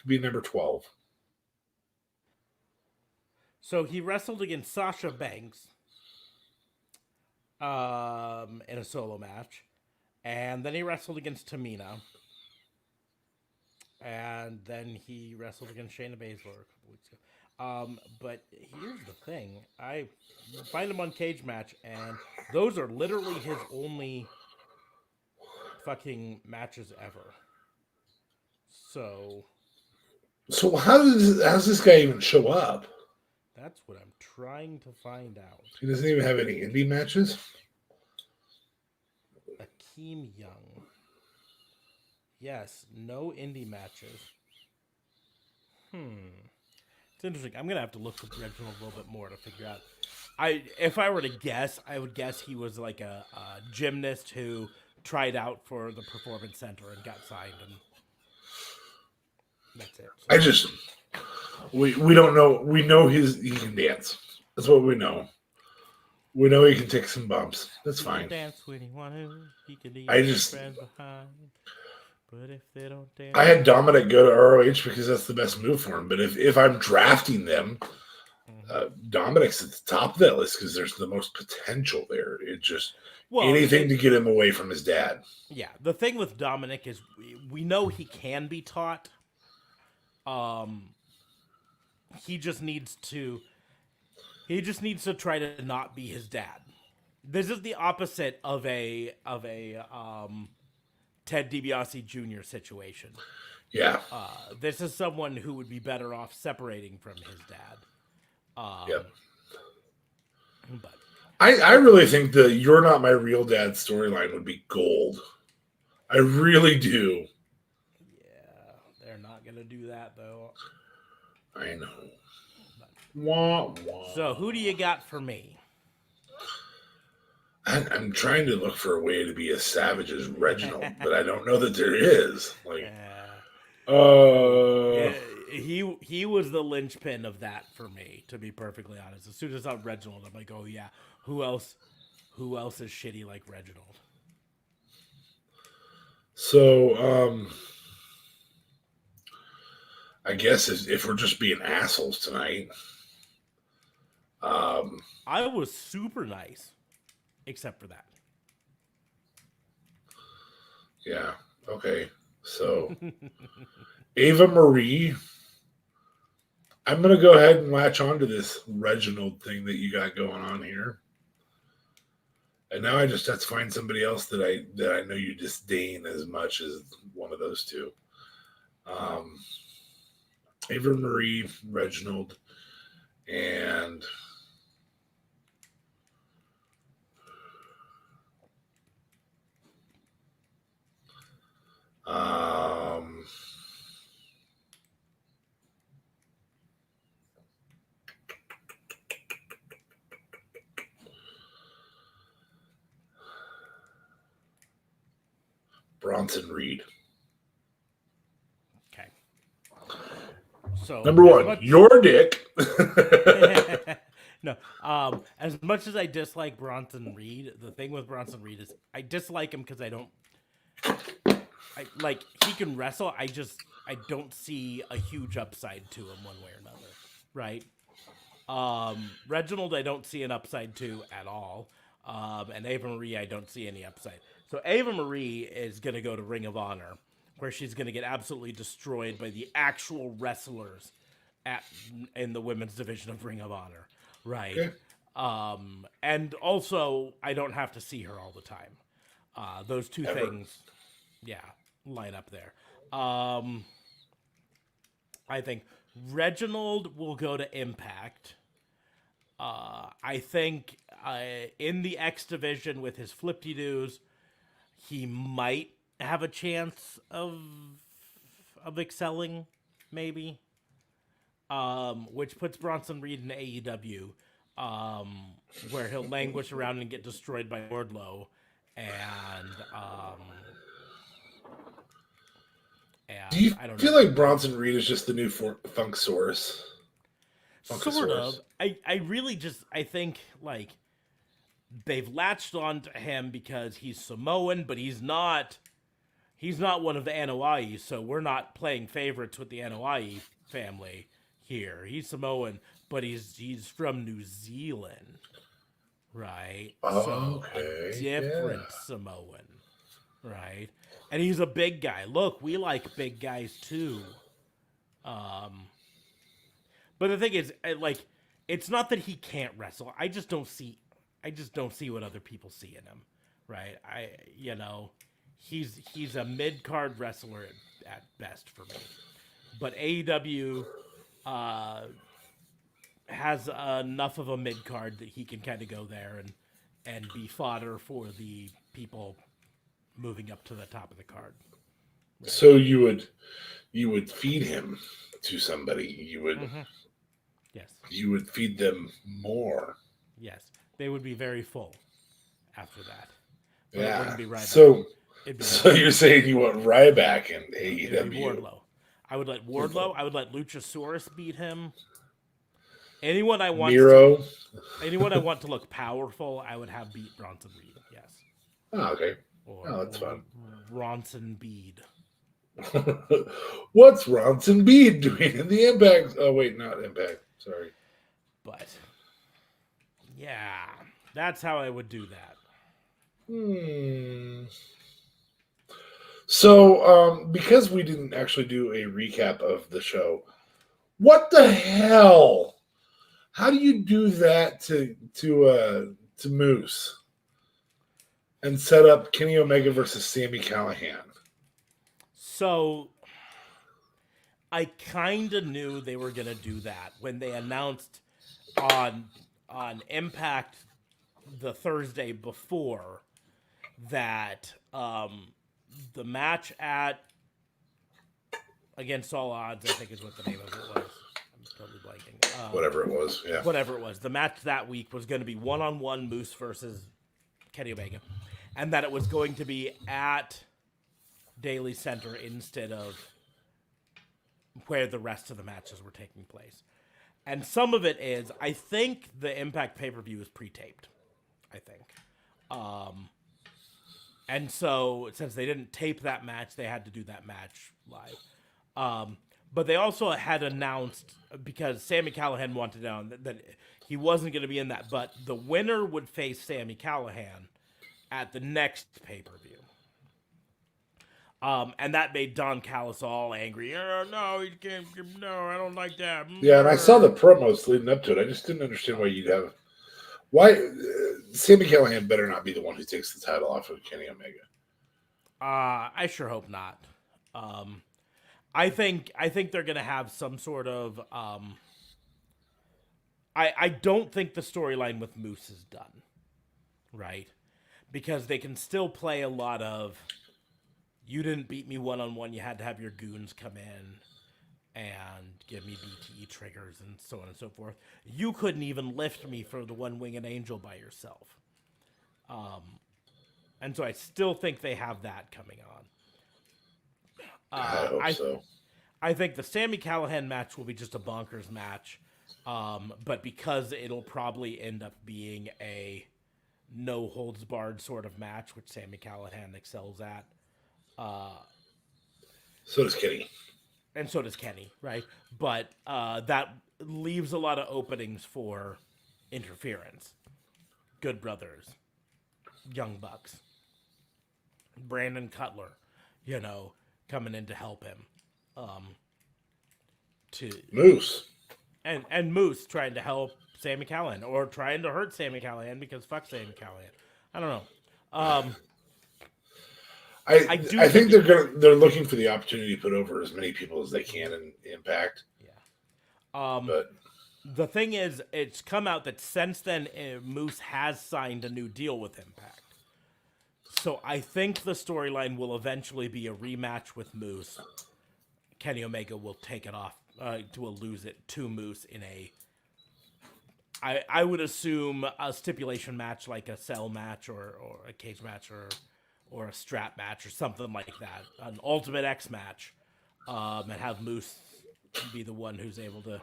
be number 12. So he wrestled against Sasha Banks in a solo match. And then he wrestled against Tamina. And then he wrestled against Shayna Baszler a couple weeks ago. But here's the thing. I find him on Cage Match, and those are literally his only fucking matches ever. So how's this guy even show up? That's what I'm trying to find out. He doesn't even have any indie matches? Akeem Young. Yes, no indie matches. It's interesting. I'm gonna have to look for Reginald a little bit more to figure out. If I were to guess, I would guess he was like a gymnast who tried out for the Performance Center and got signed, and that's it. So. We don't know. We know he can dance. That's what we know. We know he can take some bumps. That's fine. He can dance when he want to. He can leave his friends behind. But if they don't dance, I had Dominic go to ROH because that's the best move for him. But if I'm drafting them, Dominic's at the top of that list because there's the most potential there. It's just anything to get him away from his dad. Yeah, the thing with Dominic is we know he can be taught. He just needs to try to not be his dad. This is the opposite of a Ted DiBiase Jr. situation. Yeah. This is someone who would be better off separating from his dad. Yep. But I really think the "You're Not My Real Dad" storyline would be gold. I really do. Yeah, they're not gonna do that though. I know. Wah, wah. So who do you got for me? I'm trying to look for a way to be as savage as Reginald, but I don't know that there is. He was the linchpin of that for me, to be perfectly honest. As soon as I saw Reginald, I'm like, oh yeah, who else is shitty like Reginald? So, I guess if we're just being assholes tonight, I was super nice, except for that. Yeah. Okay. So, Ava Marie, I'm going to go ahead and latch onto this Reginald thing that you got going on here. And now I just have to find somebody else that I know you disdain as much as one of those two. Ava Marie, Reginald, and Bronson Reed. Okay. So number one, your dick. No. As much as I dislike Bronson Reed, the thing with Bronson Reed is I dislike him because he can wrestle. I don't see a huge upside to him one way or another. Right? Reginald, I don't see an upside to at all. And Ava Marie, I don't see any upside. So Ava Marie is going to go to Ring of Honor, where she's going to get absolutely destroyed by the actual wrestlers at in the women's division of Ring of Honor, right? Okay. And also, I don't have to see her all the time. Those two Ever. things, yeah, line up there. I think Reginald will go to Impact. I think in the X division with his flip-de-doos, he might have a chance of excelling, maybe. Which puts Bronson Reed in AEW, where he'll languish around and get destroyed by Wardlow, and Do you I don't feel know. like Bronson Reed is just the new Funksaurus? Sort of. I really just I think like they've latched on to him because he's Samoan, but he's not one of the Anoa'i, so we're not playing favorites with the Anoa'i family here. He's Samoan, but he's from New Zealand, right? So Okay. a different Samoan, right? And he's a big guy. Look, we like big guys too. But the thing is, like, it's not that he can't wrestle. I just don't see what other people see in him, right? He's a mid card wrestler at best for me. But AEW has enough of a mid card that he can kind of go there and be fodder for the people moving up to the top of the card. Right? So you would feed him to somebody. You would. Mm-hmm. Yes. You would feed them more. Yes. They would be very full after that. But yeah. It wouldn't be Ryback. So you're saying you want Ryback in AEW? It'd be Wardlow. I would let Wardlow. I would let Luchasaurus beat him. Anyone I want Miro. Anyone I want to look powerful, I would have beat Bronson Reed. Yes. Oh, okay. That's fun. Ronson Bede. What's Ronson Bede doing in the Impact? Oh, wait, not Impact. Sorry. But, yeah, that's how I would do that. So, because we didn't actually do a recap of the show, what the hell? How do you do that to Moose and set up Kenny Omega versus Sami Callihan? So, I kind of knew they were going to do that when they announced on Impact the Thursday before that the match at Against All Odds, I think is what the name of it was. I'm totally blanking. Whatever it was, yeah. Whatever it was. The match that week was going to be one-on-one Moose versus Kenny Omega. And that it was going to be at Daily Center instead of where the rest of the matches were taking place. And some of it is, I think the Impact pay-per-view is pre-taped. I think. And so, since they didn't tape that match, they had to do that match live. But they also had announced, because Sami Callihan wanted to know that he wasn't going to be in that, but the winner would face Sami Callihan at the next pay-per-view. And that made Don Callis all angry. No, you can't. No, I don't like that. Yeah, and I saw the promos leading up to it. I just didn't understand why you'd have... Why Sami Callihan better not be the one who takes the title off of Kenny Omega? I sure hope not. I think they're gonna have some sort of. I don't think the storyline with Moose is done, right? Because they can still play a lot of. You didn't beat me one-on-one. You had to have your goons come in and give me BTE triggers and so on and so forth. You couldn't even lift me for the one-winged angel by yourself. And so I still think they have that coming on. I hope so. I think the Sami Callihan match will be just a bonkers match. But because it'll probably end up being a no-holds-barred sort of match, which Sami Callihan excels at. So does Kenny. and so does Kenny, right? But that leaves a lot of openings for interference. Good Brothers, Young Bucks, Brandon Cutler, coming in to help him. To Moose. and Moose trying to help Sami Callihan or trying to hurt Sami Callihan because fuck Sami Callihan. I don't know. I do think they're looking for the opportunity to put over as many people as they can in Impact. Yeah. But the thing is, it's come out that since then, Moose has signed a new deal with Impact. So I think the storyline will eventually be a rematch with Moose. Kenny Omega will take it off, will lose it to Moose in I would assume a stipulation match like a cell match or a cage match or a strap match or something like that. An Ultimate X match. And have Moose be the one who's able to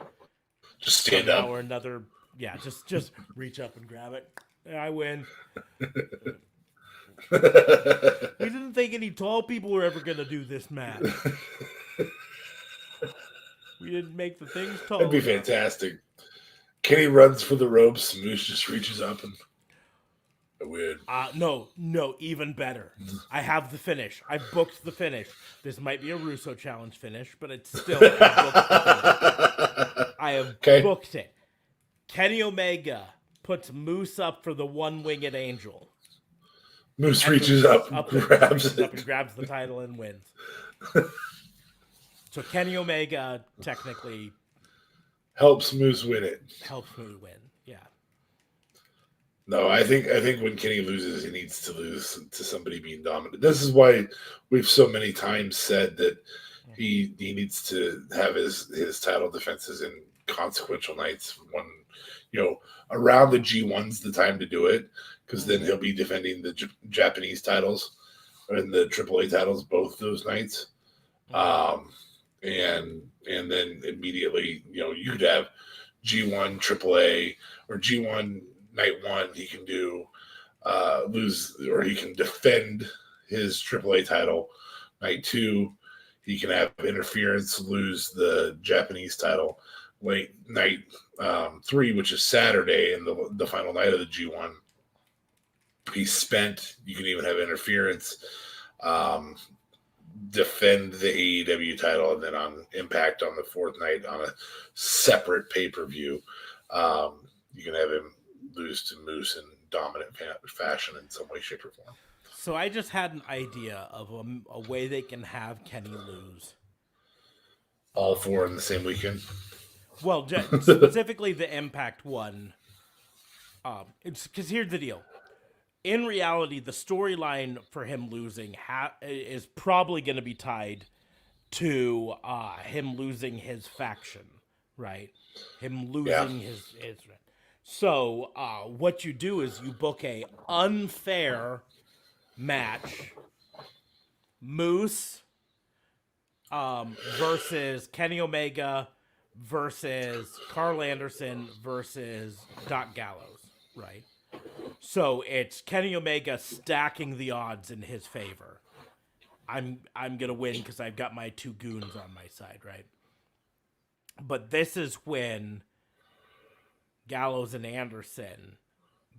just stand up or another. Yeah, just reach up and grab it. I win. We didn't think any tall people were ever going to do this match. We didn't make the things tall. That'd be fantastic. Kenny runs for the ropes. Moose just reaches up and I win. No, even better. I have the finish. I booked the finish. This might be a Russo challenge finish, but it's still I have booked it. Kenny Omega puts Moose up for the one-winged angel. Moose reaches up, grabs the title and wins. So Kenny Omega technically helps Moose win it. Helps Moose win, yeah. No, I think when Kenny loses, he needs to lose to somebody being dominant. This is why we've so many times said that he needs to have his title defenses in consequential nights when around the G1's the time to do it, because then he'll be defending the Japanese titles and the AAA titles both those nights. And then immediately, you could have G1 AAA or G1 night one. He can do lose, or he can defend his AAA title. Night two, he can have interference, lose the Japanese title. Late night 3, which is Saturday, and the final night of the G1, he's spent. You can even have interference. Defend the AEW title, and then on Impact on the 4th night on a separate pay-per-view, you can have him lose to Moose in dominant fashion in some way, shape, or form. So I just had an idea of a way they can have Kenny lose. All 4 in the same weekend? Well, specifically the Impact one. It's because here's the deal. In reality, the storyline for him losing is probably going to be tied to him losing his faction, right? Him losing his. So what you do is you book a unfair match. Moose versus Kenny Omega versus Carl Anderson versus Doc Gallows, right? So it's Kenny Omega stacking the odds in his favor. I'm gonna win because I've got my 2 goons on my side, right? But this is when Gallows and Anderson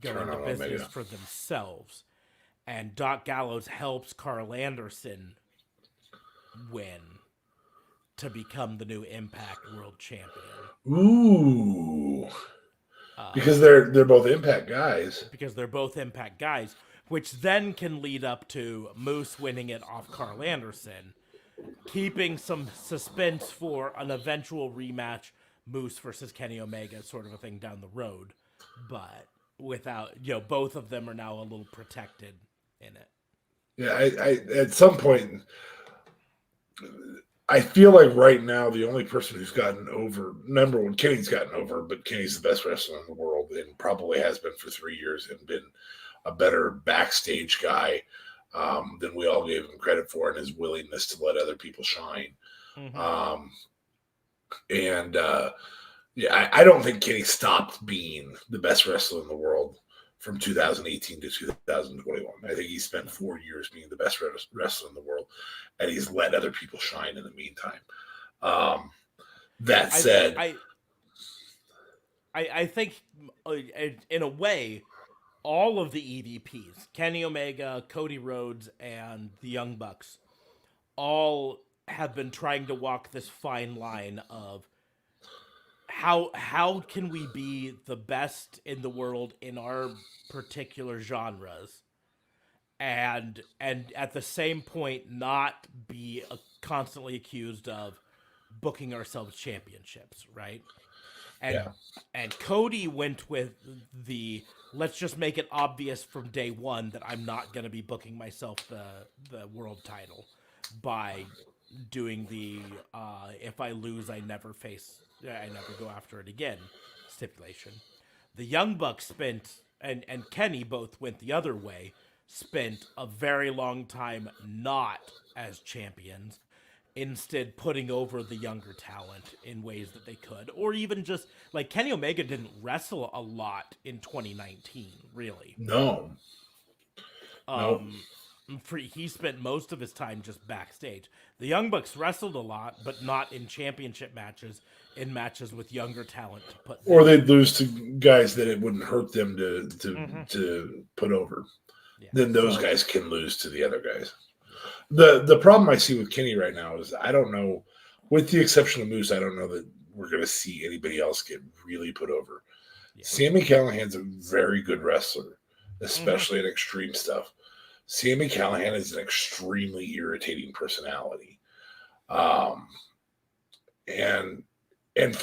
go into business for themselves, and Doc Gallows helps Carl Anderson win to become the new Impact World Champion. Ooh. Because they're both Impact guys. Because they're both Impact guys, which then can lead up to Moose winning it off Carl Anderson, keeping some suspense for an eventual rematch, Moose versus Kenny Omega, sort of a thing down the road. But without, both of them are now a little protected in it. Yeah, I at some point, I feel like right now the only person who's gotten over, number one, Kenny's gotten over, but Kenny's the best wrestler in the world and probably has been for 3 years and been a better backstage guy than we all gave him credit for, and his willingness to let other people shine. Mm-hmm. I don't think Kenny stopped being the best wrestler in the world from 2018 to 2021. I think he spent 4 years being the best wrestler in the world, and he's let other people shine in the meantime. That I said, I I think in a way all of the EVPs, Kenny Omega, Cody Rhodes, and the Young Bucks, all have been trying to walk this fine line of how can we be the best in the world in our particular genres and at the same point not be constantly accused of booking ourselves championships, right? yeah, And Cody went with the let's just make it obvious from day one that I'm not going to be booking myself the world title by doing the if I lose I never go after it again stipulation. The Young Bucks spent and Kenny both went the other way, spent a very long time not as champions, instead putting over the younger talent in ways that they could, or even just like Kenny Omega didn't wrestle a lot in 2019, really. no, no. um he spent most of his time just backstage. The Young Bucks wrestled a lot, but not in championship matches, in matches with younger talent to put them Or they'd over. lose to guys that it wouldn't hurt them Mm-hmm. to put over. Yeah, Then those so guys can lose to the other guys. yeah. The problem I see with Kenny right now is I don't know, with the exception of Moose, I don't know that we're going to see anybody else get really put over. Yeah. Sammy Callahan's a very good wrestler, Mm-hmm. especially in extreme stuff. Sammy Callahan is an extremely irritating personality, um, and and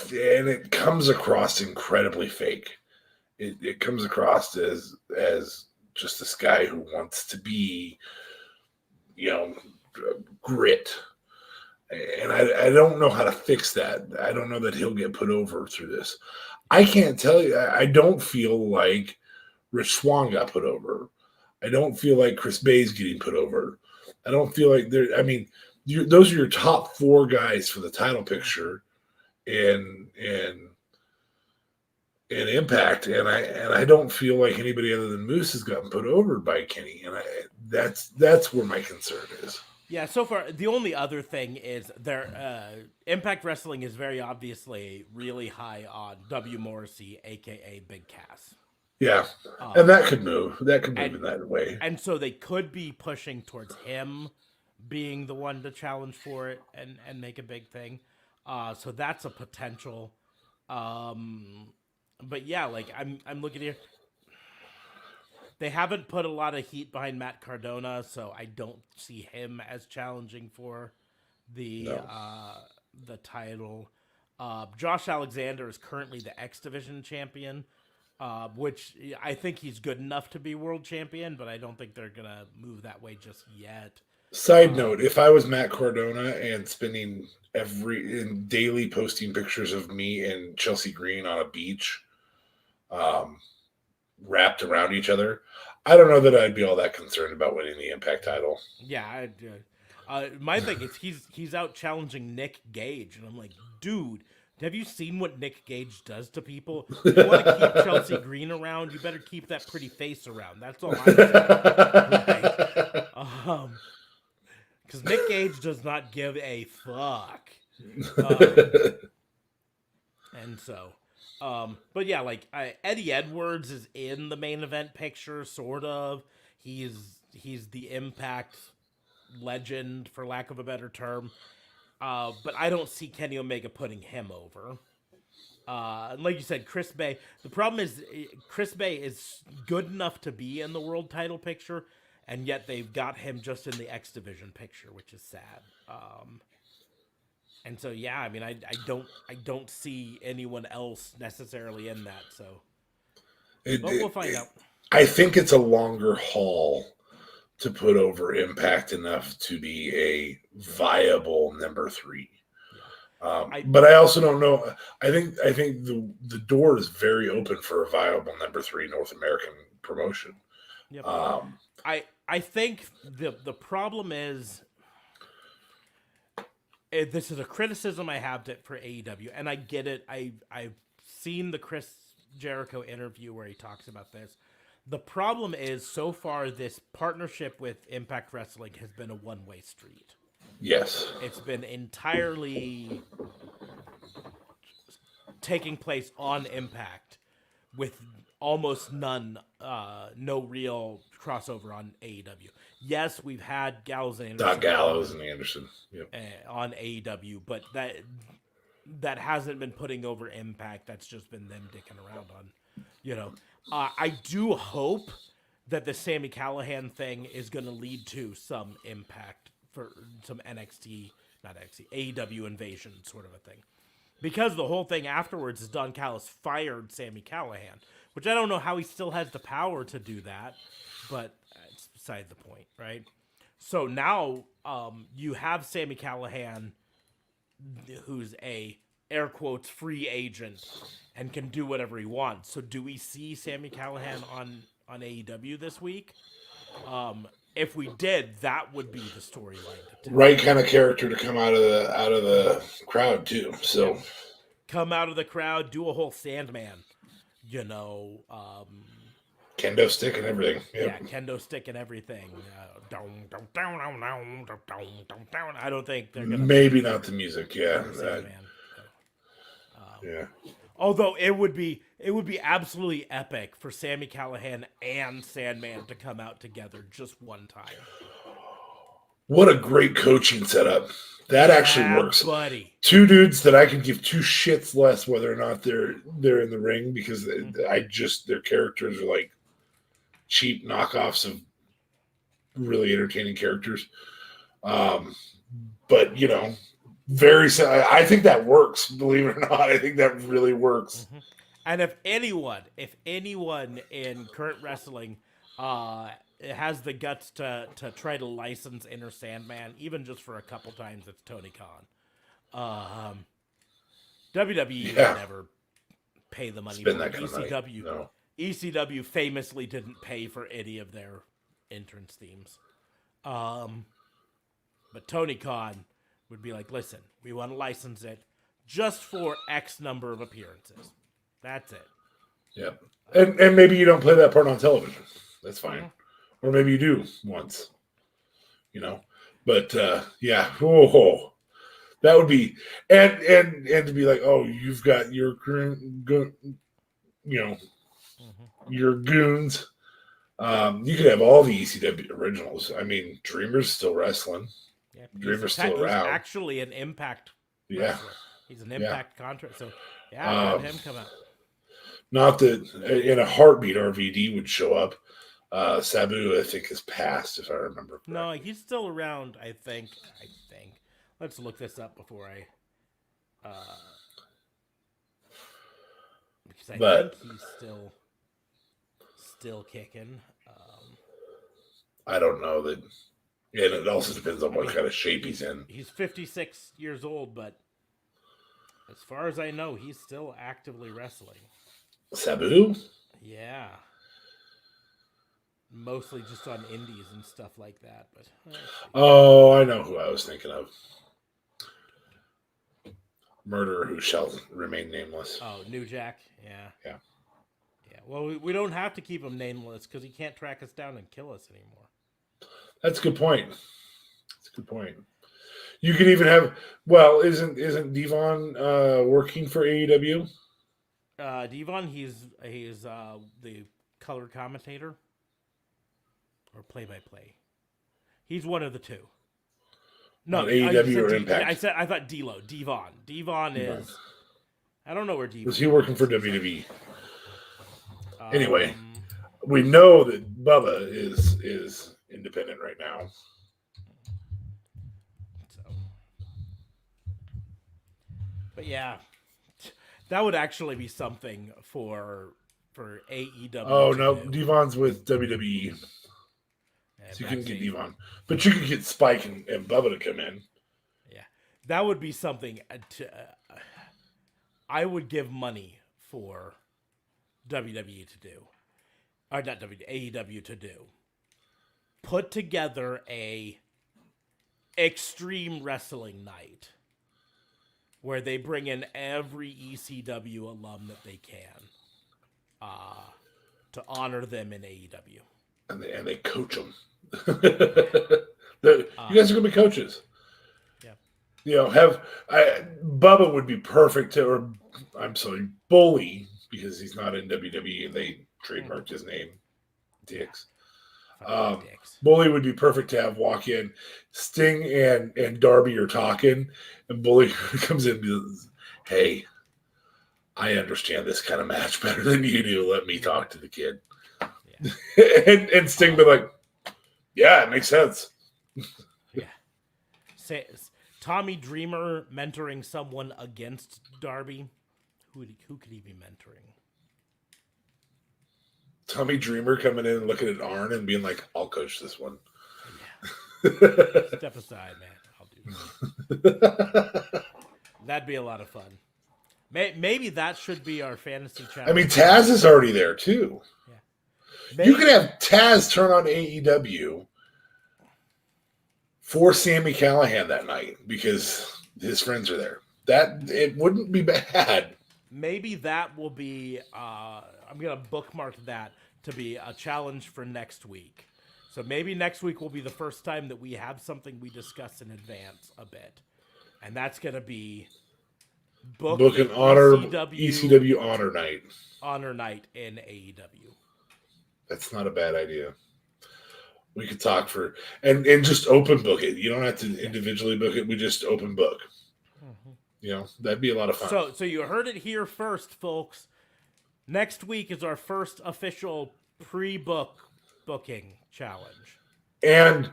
it comes across incredibly fake. It comes across as just this guy who wants to be, you know, grit. And I don't know how to fix that. I don't know that he'll get put over through this. I can't tell you. I don't feel like Rich Swann got put over. I don't feel like Chris Bay's getting put over. I don't feel like they're. I mean, those are your top four guys for the title picture in Impact, and I don't feel like anybody other than Moose has gotten put over by Kenny, and that's where my concern is. Yeah, so far the only other thing is their Impact Wrestling is very obviously really high on W Morrissey, aka Big Cass. Yeah, and Um that could move. That could move and in that way. and so they could be pushing towards him being the one to challenge for it and make a big thing. So that's a potential. But yeah, like I'm looking here. They haven't put a lot of heat behind Matt Cardona, so I don't see him as challenging for the No, title. Josh Alexander is currently the X Division champion, which I think he's good enough to be world champion, but I don't think they're gonna move that way just yet. side Um, note: if I was Matt Cardona and spending every in daily posting pictures of me and Chelsea Green on a beach, um, wrapped around each other, I don't know that I'd be all that concerned about winning the Impact title. yeah, my thing is he's out challenging Nick Gage, and I'm like, dude, have you seen what Nick Gage does to people? You want to keep Chelsea Green around? You better keep that pretty face around. That's all I'm saying, right? Um, because Nick Gage does not give a fuck. Um, and so, but yeah, like Eddie Edwards is in the main event picture, sort of. He's the Impact legend, for lack of a better term. But I don't see Kenny Omega putting him over. And like you said, Chris Bay. The problem is Chris Bay is good enough to be in the world title picture, and yet they've got him just in the X Division picture, which is sad. And so yeah, I mean, I don't see anyone else necessarily in that. So, it, but we'll it, find it, out. I think it's a longer haul to put over Impact enough to be a viable number three. Yeah, I But I also don't know. I think the door is very open for a viable number three North American promotion. yep. Um, I think the problem is this is a criticism I have for AEW, and I get it. I've seen the Chris Jericho interview where he talks about this. The problem is so far this partnership with Impact Wrestling has been a one-way street. Yes. It's been entirely taking place on Impact with almost no real crossover on AEW. Yes, we've had Gallows and Doc Anderson Gallows and Anderson. Yep. on AEW, but that hasn't been putting over Impact. That's just been them dicking around on, you know. I do hope that the Sami Callihan thing is going to lead to some Impact for some NXT, not NXT, AEW invasion sort of a thing. Because the whole thing afterwards is Don Callis fired Sami Callihan, which I don't know how he still has the power to do that, but it's beside the point, right? So now you have Sami Callihan, who's a air quotes free agent and can do whatever he wants. So do we see Sami Callihan on AEW this week? If we did, that would be the storyline to tell. Right kind of character to come out of the crowd too. So come out of the crowd, do a whole Sandman, kendo stick and everything. Yep. Yeah, kendo stick and everything. I don't think they're gonna. Maybe not the music. Yeah. Yeah. Although it would be absolutely epic for Sami Callihan and Sandman to come out together just one time. What a great coaching setup. That actually works. Buddy. Two dudes that I could give two shits less whether or not they're in the ring because their characters are like cheap knockoffs of really entertaining characters. But I think that works, believe it or not. I think that really works. Mm-hmm. And if anyone in current wrestling has the guts to try to license Inner Sandman, even just for a couple times, it's Tony Khan. WWE would never pay the money. Spend that kind of money. No. ECW famously didn't pay for any of their entrance themes. But Tony Khan would be like, listen, we want to license it just for X number of appearances. That's it. Yeah. And maybe you don't play that part on television. That's fine. Mm-hmm. Or maybe you do once. But that would be and to be like, oh, you've got your your goons. You could have all the ECW originals. I mean, Dreamer's still wrestling. Yeah, Dreamer's still around. He's actually an Impact wrestler. He's an Impact contract. So, have him come out. Not that in a heartbeat RVD would show up. Sabu, I think, has passed, if I remember correctly. No, he's still around, I think. Let's look this up before I... because I think he's still kicking. I don't know that... And it also depends on what kind of shape he's in. He's 56 years old, but as far as I know, he's still actively wrestling. Sabu? Yeah. Mostly just on indies and stuff like that. But oh, I know who I was thinking of. Murderer who shall remain nameless. Oh, New Jack? Yeah. Yeah. Yeah. Well, we don't have to keep him nameless because he can't track us down and kill us anymore. That's a good point. You could even have. Well, isn't Devon working for AEW? Devon, he's the color commentator or play-by-play. He's one of the two. No, AEW or Impact. I thought D'Lo. Devon is. I don't know where Devon. Was he working for WWE? Anyway, we know that Bubba is independent right now. So, but yeah, that would actually be something for AEW. Oh no, Devon's with WWE, so you couldn't get Devon, but you could get Spike and Bubba to come in. Yeah, that would be something. I would give money for WWE to do, or not WWE, AEW to do. Put together a extreme wrestling night where they bring in every ECW alum that they can to honor them in AEW. And they coach them. You guys are going to be coaches. Bubba would be perfect to, or I'm sorry, Bully, because he's not in WWE and they trademarked his name, dicks. Dicks. Bully would be perfect to have walk in. Sting and Darby are talking, and Bully comes in and goes, "Hey, I understand this kind of match better than you do. Let me talk to the kid." Yeah. and Sting be like, "Yeah, it makes sense." Yeah. Tommy Dreamer mentoring someone against Darby. Who could he be mentoring? Tommy Dreamer coming in and looking at Arn and being like, "I'll coach this one." Yeah. Step aside, man. I'll do that. That'd be a lot of fun. Maybe that should be our fantasy challenge. I mean, Taz is already there too. Yeah. You could have Taz turn on AEW for Sami Callihan that night because his friends are there. It wouldn't be bad. Maybe that will be. I'm gonna bookmark that to be a challenge for next week. So maybe next week will be the first time that we have something we discuss in advance a bit, and that's gonna be book an ECW honor night in AEW. That's not a bad idea. We could talk and just open book it. You don't have to individually book it. We just open book. Mm-hmm. That'd be a lot of fun. So you heard it here first, folks. Next week is our first official booking challenge. And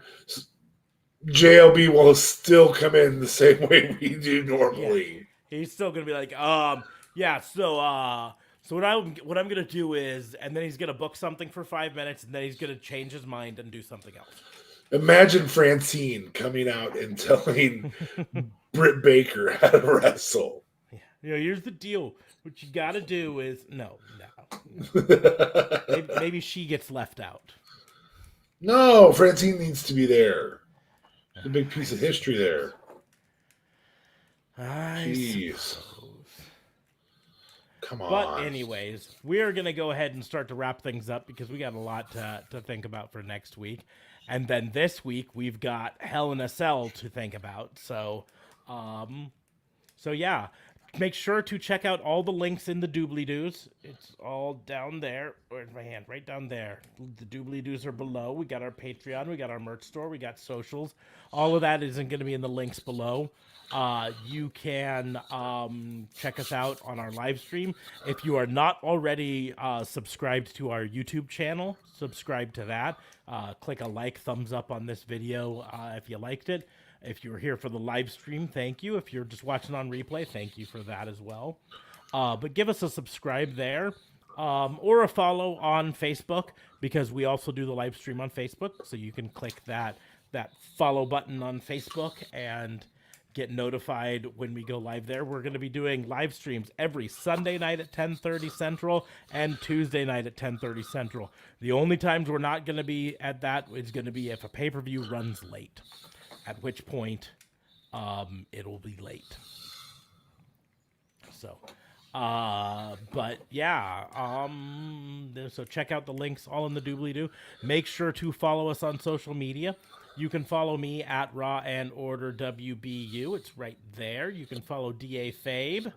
JLB will still come in the same way we do normally. Yeah. He's still gonna be like, so what I'm gonna do is, and then he's gonna book something for 5 minutes, and then he's gonna change his mind and do something else. Imagine Francine coming out and telling Britt Baker how to wrestle. Yeah. Here's the deal. What you gotta do is no. maybe she gets left out. No, Francine needs to be there. It's a big piece of history there. Jeez. Come on. But anyways, we are going to go ahead and start to wrap things up because we got a lot to think about for next week. And then this week, we've got Hell in a Cell to think about. So yeah. Make sure to check out all the links in the doobly-doos. It's all down there. Where's my hand? Right down there. The doobly-doos are below. We got our Patreon. We got our merch store. We got socials. All of that isn't going to be in the links below. You can check us out on our live stream. If you are not already subscribed to our YouTube channel, subscribe to that. Click a like, thumbs up on this video if you liked it. If you're here for the live stream, thank you. If you're just watching on replay, thank you for that as well. But give us a subscribe there or a follow on Facebook because we also do the live stream on Facebook. So you can click that follow button on Facebook and get notified when we go live there. We're going to be doing live streams every Sunday night at 10:30 Central and Tuesday night at 10:30 Central. The only times we're not going to be at that is going to be if a pay-per-view runs late. At which point, it'll be late. So, but yeah, so check out the links all in the doobly-doo. Make sure to follow us on social media. You can follow me at Raw and Order WBU. It's right there. You can follow DA Fabe.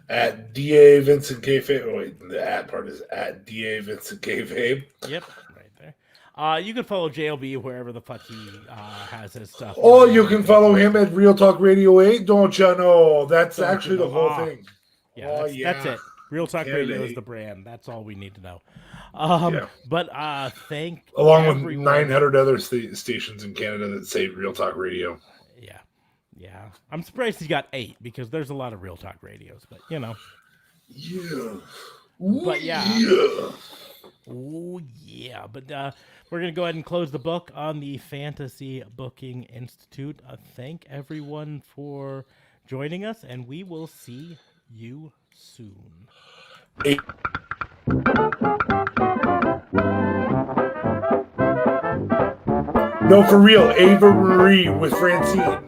At DA Vincent K. Fabe. Oh, wait, the at part is at DA Vincent K. Fabe. Yep. You can follow JLB wherever the fuck he has his stuff. Oh, you can follow him at Real Talk Radio 8, don't you know? That's actually the whole thing. Yeah, that's it. Real Talk Radio is the brand. That's all we need to know. But thank along with 900 other stations in Canada that say Real Talk Radio. Yeah. I'm surprised he's got 8 because there's a lot of Real Talk radios, but Yeah. But yeah. Oh, yeah. But we're going to go ahead and close the book on the Fantasy Booking Institute. Thank everyone for joining us, and we will see you soon. No, for real. Ava Marie with Francine.